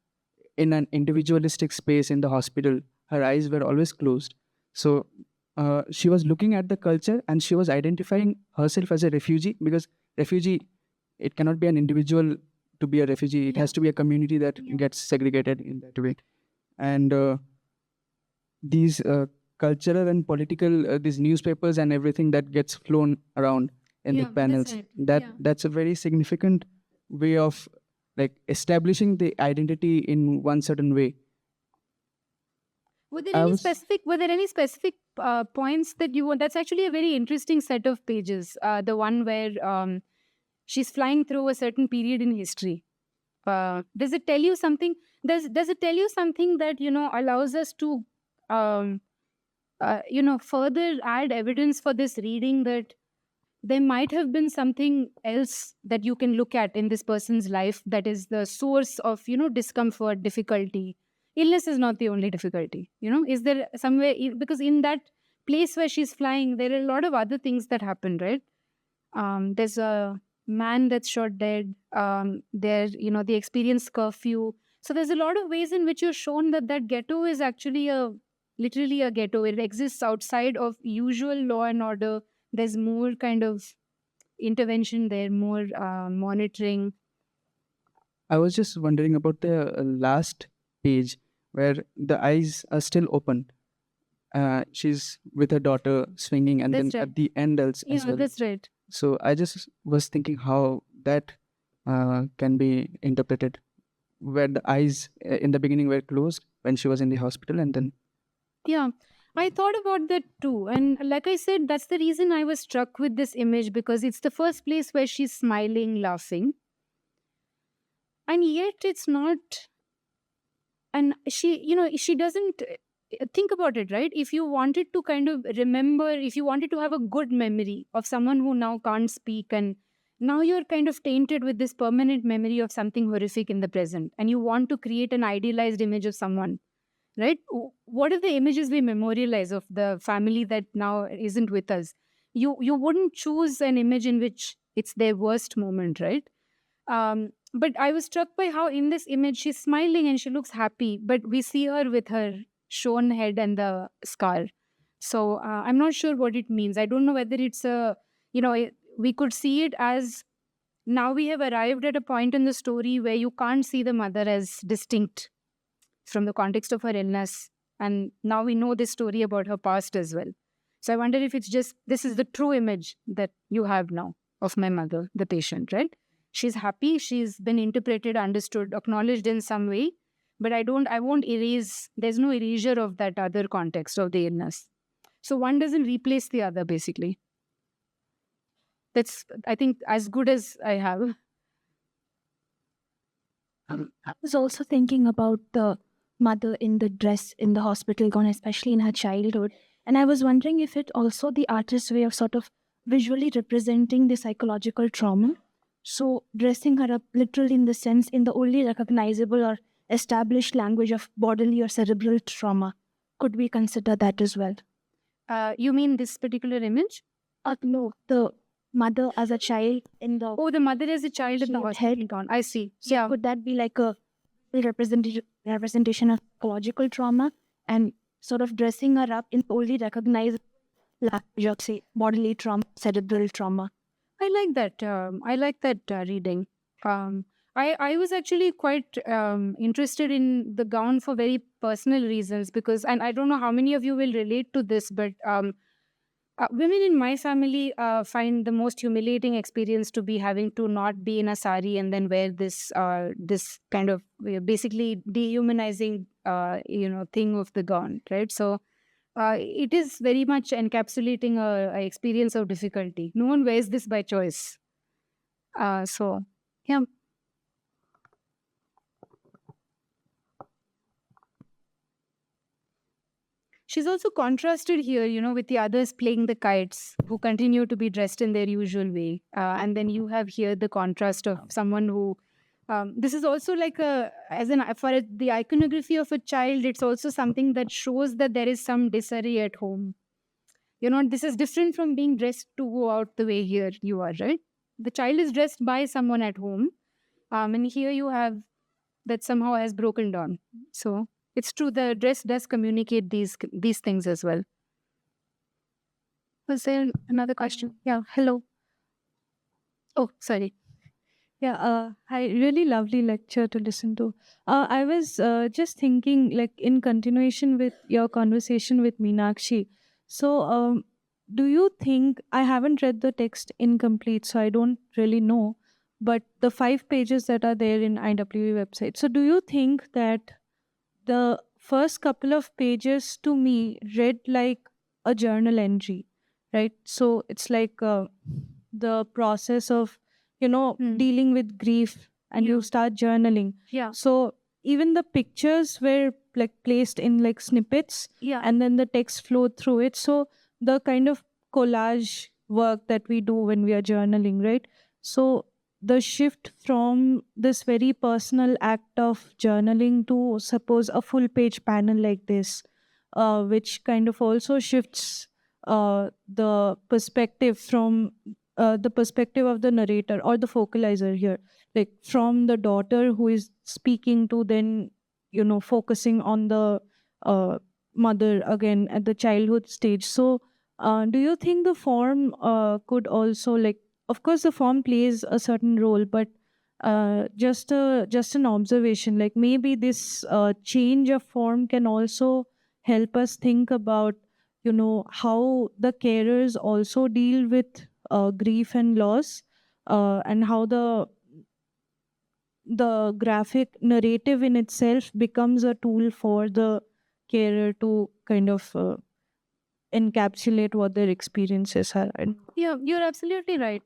in an individualistic space in the hospital, her eyes were always closed. So she was looking at the culture, and she was identifying herself as a refugee, because refugee, it cannot be an individual to be a refugee. It has to be a community that gets segregated in that way. And these cultural and political, these newspapers and everything that gets flown around in the Yeah, that's panels, right. that Yeah. that's a very significant way of like establishing the identity in one certain way. Were there I any was- specific points that you want? That's actually a very interesting set of pages. The one where she's flying through a certain period in history. Does it tell you something? Does it tell you something that allows us to further add evidence for this reading, that there might have been something else that you can look at in this person's life that is the source of discomfort, difficulty. Illness is not the only difficulty. Is there somewhere, because in that place where she's flying, there are a lot of other things that happen, right? There's a man that's shot dead. They experience curfew. So there's a lot of ways in which you're shown that ghetto is actually literally a ghetto. It exists outside of usual law and order. There's more kind of intervention there, more monitoring. I was just wondering about the last page where the eyes are still open. She's with her daughter swinging, and That's then right. at the end as well. That's right. So I just was thinking how that can be interpreted, where the eyes in the beginning were closed when she was in the hospital, and then Yeah, I thought about that too. And like I said, that's the reason I was struck with this image, because it's the first place where she's smiling, laughing. And yet it's not. And she doesn't think about it, right? If you wanted to kind of remember, if you wanted to have a good memory of someone who now can't speak, and now you're kind of tainted with this permanent memory of something horrific in the present, and you want to create an idealized image of someone, right? What are the images we memorialize of the family that now isn't with us? You wouldn't choose an image in which it's their worst moment, right? But I was struck by how in this image she's smiling and she looks happy, but we see her with her shorn head and the scar. So I'm not sure what it means. I don't know whether it's we could see it as, now we have arrived at a point in the story where you can't see the mother as distinct from the context of her illness. And now we know this story about her past as well. So I wonder if it's just, this is the true image that you have now of my mother, the patient, right? She's happy, she's been interpreted, understood, acknowledged in some way, but I won't erase, there's no erasure of that other context of the illness. So one doesn't replace the other, basically. That's, I think, as good as I have. I was also thinking about the mother in the dress in the hospital gown, especially in her childhood. And I was wondering if it also the artist's way of sort of visually representing the psychological trauma. So dressing her up literally in the sense, in the only recognizable or established language of bodily or cerebral trauma. Could we consider that as well? You mean this particular image? No, the mother as a child in the Oh, the mother as a child in the She hospital had- gown. I see. So Yeah. could that be like a representation of psychological trauma, and sort of dressing her up in only recognized say bodily trauma, cerebral trauma. I like that. I like that reading. I was actually quite interested in the gown for very personal reasons because, and I don't know how many of you will relate to this, but women in my family find the most humiliating experience to be having to not be in a sari and then wear this kind of basically dehumanizing thing of the gown, right? So it is very much encapsulating a experience of difficulty. No one wears this by choice. So yeah. She's also contrasted here, with the others playing the kites who continue to be dressed in their usual way. And then you have here the contrast of someone who, this is also like for the iconography of a child, it's also something that shows that there is some disarray at home. This is different from being dressed to go out the way here you are, right? The child is dressed by someone at home. And here you have that somehow has broken down. So it's true, the dress does communicate these things as well. Was there another question? Yeah, hello. Oh, sorry. Yeah, hi, really lovely lecture to listen to. I was just thinking, like, in continuation with your conversation with Meenakshi. So, do you think, I haven't read the text incomplete, so I don't really know, but the 5 pages that are there in IWE website. So, do you think that the first couple of pages to me read like a journal entry, right? So, it's like the process of dealing with grief, and Yeah. you start journaling. Yeah. So even the pictures were like placed in like snippets, Yeah. and then the text flowed through it. So the kind of collage work that we do when we are journaling, right? So the shift from this very personal act of journaling to suppose a full page panel like this, which kind of also shifts the perspective from the perspective of the narrator or the focalizer here, like from the daughter who is speaking to then focusing on the mother again at the childhood stage. So do you think the form could also, like, of course the form plays a certain role, but just an observation, like maybe this change of form can also help us think about how the carers also deal with grief and loss, and how the graphic narrative in itself becomes a tool for the carer to kind of encapsulate what their experiences are. Yeah, you're absolutely right.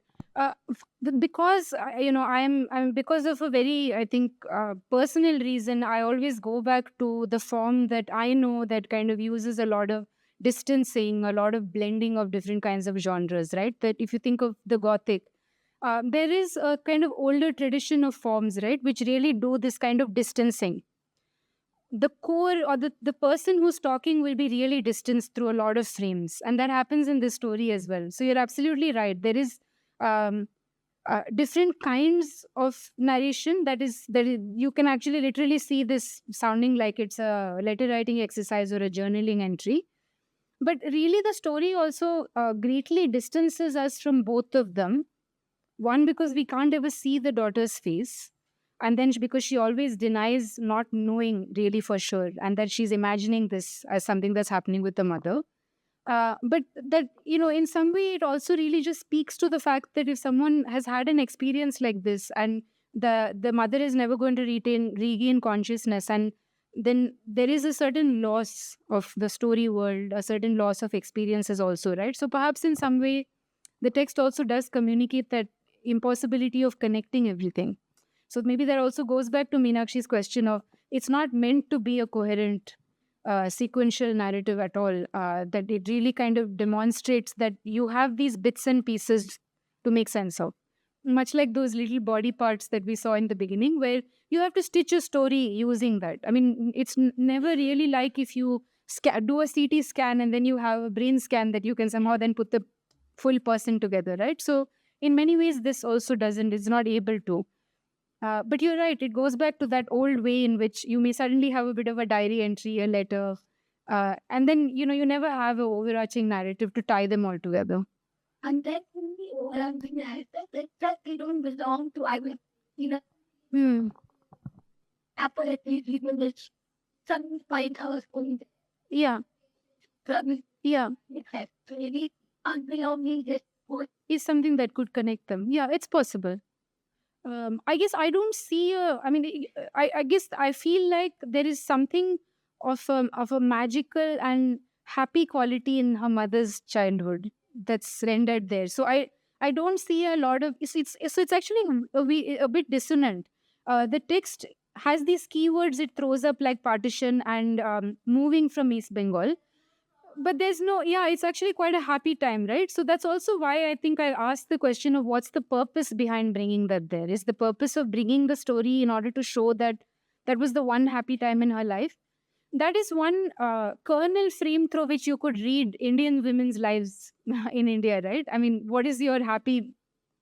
Because I'm because of a very, I think, personal reason, I always go back to the form that I know that kind of uses a lot of distancing, a lot of blending of different kinds of genres, right? That if you think of the Gothic, there is a kind of older tradition of forms, right, which really do this kind of distancing. The core or the person who's talking will be really distanced through a lot of frames, and that happens in this story as well. So you're absolutely right, there is um, different kinds of narration that is you can actually literally see this sounding like it's a letter writing exercise or a journaling entry, but really the story also greatly distances us from both of them. One, because we can't ever see the daughter's face, and then because she always denies not knowing really for sure, and that she's imagining this as something that's happening with the mother. But that, in some way, it also really just speaks to the fact that if someone has had an experience like this, and the mother is never going to regain consciousness, and then there is a certain loss of the story world, a certain loss of experiences also, right? So perhaps in some way, the text also does communicate that impossibility of connecting everything. So maybe that also goes back to Meenakshi's question of, it's not meant to be a coherent sequential narrative at all, that it really kind of demonstrates that you have these bits and pieces to make sense of. Much like those little body parts that we saw in the beginning, where you have to stitch a story using that. I mean, it's never really like if you do a CT scan and then you have a brain scan that you can somehow then put the full person together, right? So in many ways, this also is not able to. But you're right, it goes back to that old way in which you may suddenly have a bit of a diary entry, a letter, And then, you never have an overarching narrative to tie them all together. And then the overarching narrative that they don't belong to, I will, Hmm. apparently people which some find house going Yeah, to yeah. have really unbelonging this would Is something that could connect them. Yeah, it's possible. I guess I don't see I guess I feel like there is something of a magical and happy quality in her mother's childhood that's rendered there. So I don't see a lot of it's actually a bit dissonant. The text has these keywords it throws up like partition and moving from East Bengal, but there's no, yeah, it's actually quite a happy time, right? So that's also why I think I asked the question of what's the purpose behind bringing that there. Is the purpose of bringing the story in order to show that that was the one happy time in her life? That is one kernel frame through which you could read Indian women's lives in India, right? I mean, what is your happy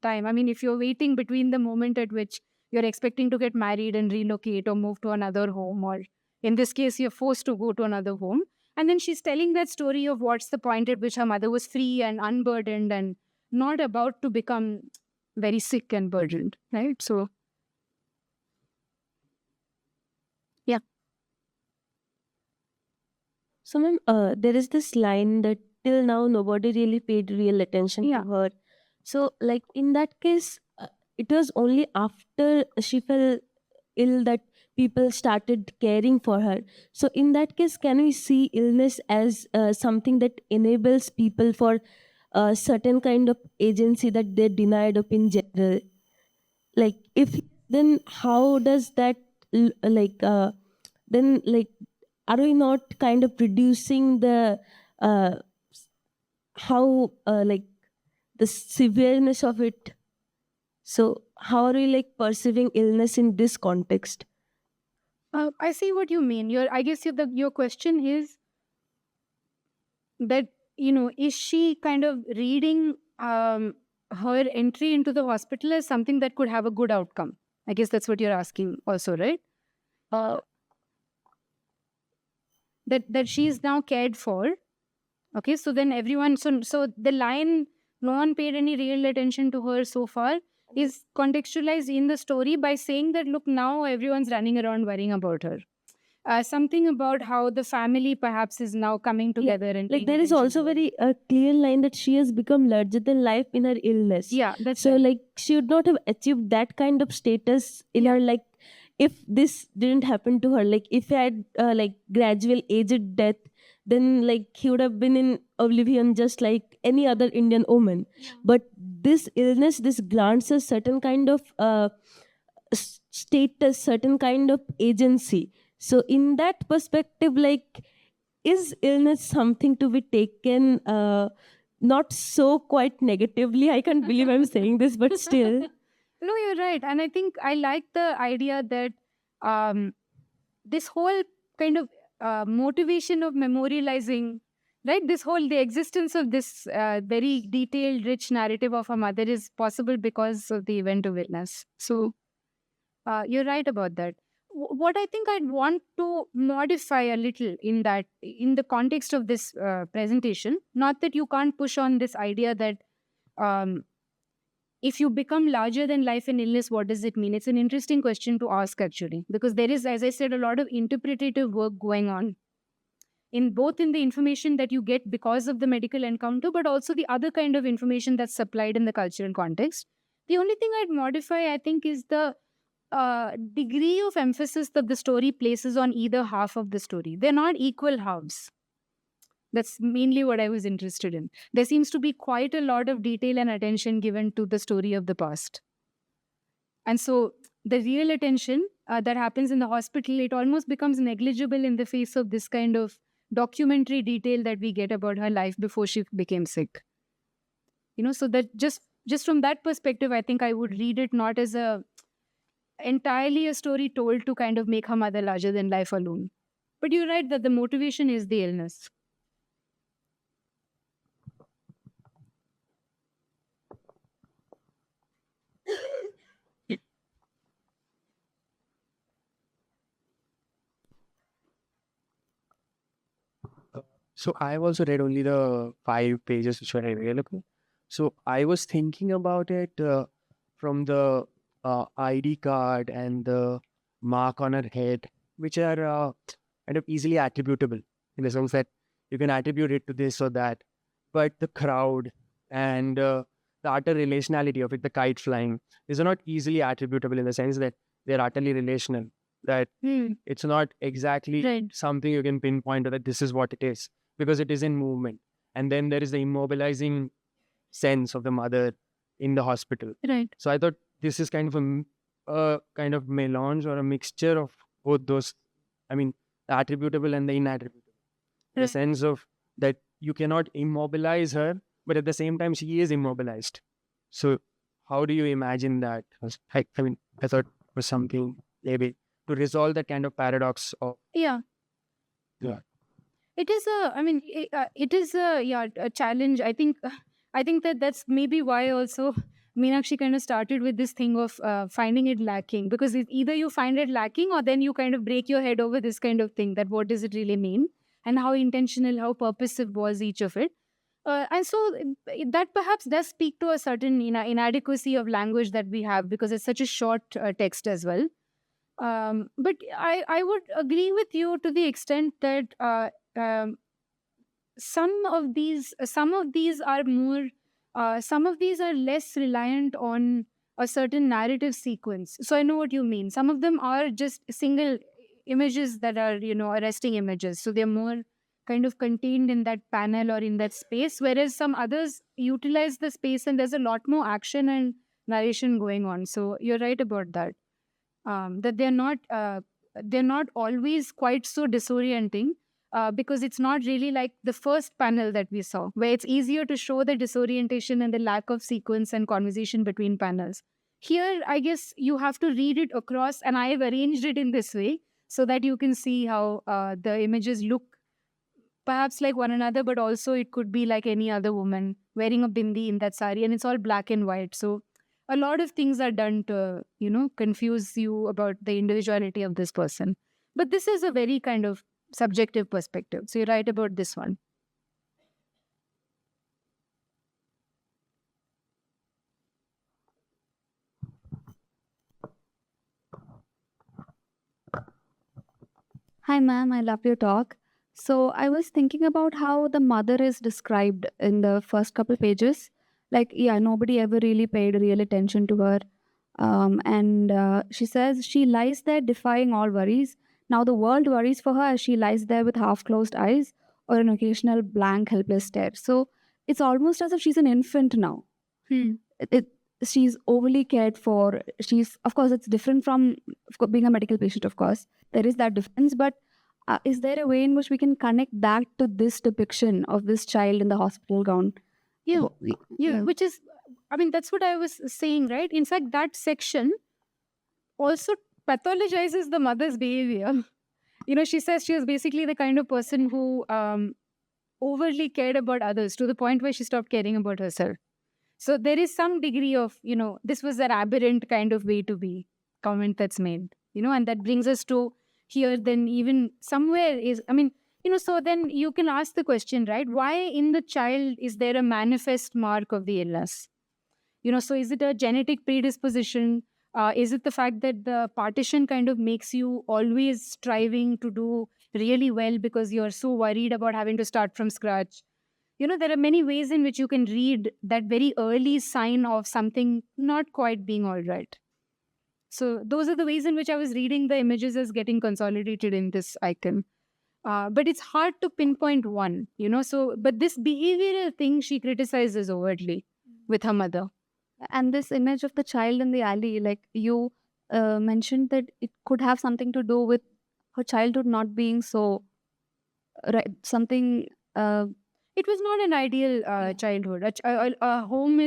time? I mean, if you're waiting between the moment at which you're expecting to get married and relocate or move to another home, or in this case, you're forced to go to another home. And then she's telling that story of what's the point at which her mother was free and unburdened and not about to become very sick and burdened, right? So, yeah. So, ma'am, there is this line that till now nobody really paid real attention Yeah. to her. So, like in that case, it was only after she fell ill that people started caring for her. So, in that case, can we see illness as something that enables people for a certain kind of agency that they're denied of in general? Like, if then how does that then like are we not kind of reducing the uh, how like the severeness of it? So how are we like perceiving illness in this context? I see what you mean. I guess your question is that, is she kind of reading her entry into the hospital as something that could have a good outcome? I guess that's what you're asking also, right? That she is now cared for. Okay, so then everyone, so the line, no one paid any real attention to her so far, is contextualized in the story by saying that, look, now everyone's running around worrying about her. Something about how the family perhaps is now coming together and Like paying there is attention also to her. very clear line that she has become larger than life in her illness. Yeah, that's So right. like she would not have achieved that kind of status in Yeah. her, like if this didn't happen to her, like if he had like gradual aged death, then like he would have been in oblivion just like any other Indian woman. But this illness, this grants a certain kind of status, certain kind of agency. So in that perspective, like is illness something to be taken not so quite negatively? I can't believe I'm saying this, but still. No, you're right. And I think I like the idea that this whole kind of motivation of memorializing, right? The existence of this very detailed, rich narrative of a mother is possible because of the event of illness. So you're right about that. What I think I'd want to modify a little in the context of this presentation, not that you can't push on this idea that um, if you become larger than life in illness, what does it mean? It's an interesting question to ask, actually, because there is, as I said, a lot of interpretative work going on in the information that you get because of the medical encounter, but also the other kind of information that's supplied in the cultural context. The only thing I'd modify, I think, is the degree of emphasis that the story places on either half of the story. They're not equal halves. That's mainly what I was interested in. There seems to be quite a lot of detail and attention given to the story of the past. And so the real attention that happens in the hospital, it almost becomes negligible in the face of this kind of documentary detail that we get about her life before she became sick. So that just from that perspective, I think I would read it not as entirely a story told to kind of make her mother larger than life alone. But you're right that the motivation is the illness. So I've also read only the 5 pages which were available. So I was thinking about it from the ID card and the mark on her head, which are kind of easily attributable in the sense that you can attribute it to this or that. But the crowd and the utter relationality of it, the kite flying, these are not easily attributable in the sense that they're utterly relational. That it's not exactly Right. something you can pinpoint that this is what it is, because it is in movement. And then there is the immobilizing sense of the mother in the hospital. Right. So I thought this is kind of a kind of melange or a mixture of both those. I mean, the attributable and the inattributable. The Right. sense of that you cannot immobilize her, but at the same time she is immobilized. So how do you imagine that? I mean, I thought it was something maybe to resolve that kind of paradox of Yeah. Yeah. It is a, I mean, it is a challenge. I think that's maybe why also Meenakshi kind of started with this thing of finding it lacking, because either you find it lacking or then you kind of break your head over this kind of thing, that what does it really mean and how intentional, how purposive was each of it. And so that perhaps does speak to a certain inadequacy of language that we have, because it's such a short text as well. But I would agree with you to the extent that um, some of these are more some of these are less reliant on a certain narrative sequence. So I know what you mean. Some of them are just single images that are arresting images, so they're more kind of contained in that panel or in that space, whereas some others utilize the space and there's a lot more action and narration going on. So you're right about that. That they're not always quite so disorienting, because it's not really like the first panel that we saw, where it's easier to show the disorientation and the lack of sequence and conversation between panels. Here, I guess you have to read it across, and I have arranged it in this way so that you can see how the images look perhaps like one another, but also it could be like any other woman wearing a bindi in that sari, and it's all black and white. So a lot of things are done to, confuse you about the individuality of this person. But this is a very kind of subjective perspective. So you're right about this one. Hi, ma'am. I love your talk. So I was thinking about how the mother is described in the first couple pages. Like, yeah, nobody ever really paid real attention to her. And she says she lies there defying all worries. Now the world worries for her as she lies there with half closed eyes or an occasional blank, helpless stare. So it's almost as if she's an infant now. She's overly cared for. She's, of course, it's different from being a medical patient, of course. There is that difference. But is there a way in which we can connect back to this depiction of this child in the hospital gown? Yeah, Yeah. which is, I mean, that's what I was saying, right? In fact, that section also pathologizes the mother's behavior. She says she was basically the kind of person who overly cared about others to the point where she stopped caring about herself. So there is some degree of, this was an aberrant kind of way to be comment that's made, and that brings us to here then even somewhere is, I mean, so then you can ask the question, right? Why in the child is there a manifest mark of the illness? So is it a genetic predisposition? Is it the fact that the partition kind of makes you always striving to do really well because you're so worried about having to start from scratch? There are many ways in which you can read that very early sign of something not quite being all right. So those are the ways in which I was reading the images as getting consolidated in this icon. But it's hard to pinpoint one, so, but this behavioral thing she criticizes overtly with her mother. And this image of the child in the alley, like you mentioned that it could have something to do with her childhood not being so right, something It was not an ideal childhood. A home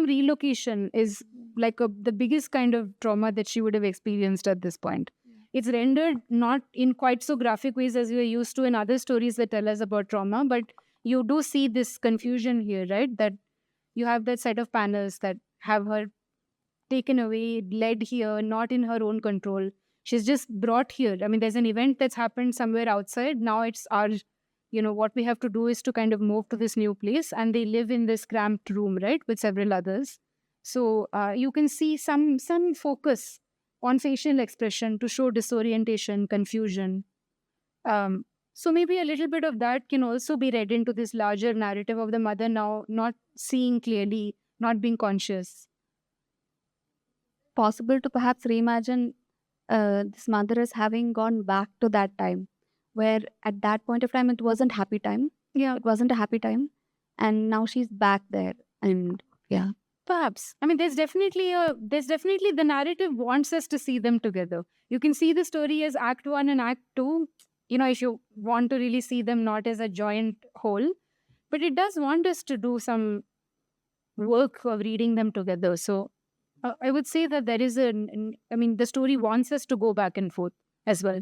relocation is like the biggest kind of trauma that she would have experienced at this point. It's rendered not in quite so graphic ways as we are used to in other stories that tell us about trauma, but you do see this confusion here, right? That you have that set of panels that have her taken away, led here, not in her own control. She's just brought here. I mean, there's an event that's happened somewhere outside. Now it's our what we have to do is to kind of move to this new place, and they live in this cramped room, right, with several others. So you can see some focus on facial expression to show disorientation, confusion. So maybe a little bit of that can also be read into this larger narrative of the mother now not seeing clearly, not being conscious. Possible to perhaps reimagine this mother as having gone back to that time where at that point of time it wasn't happy time. Yeah, It wasn't a happy time. And now she's back there. And yeah. perhaps. I mean, there's definitely the narrative wants us to see them together. You can see the story as Act 1 and Act 2, if you want to really see them not as a joint whole. But it does want us to do some work of reading them together. So I would say that there is the story wants us to go back and forth as well.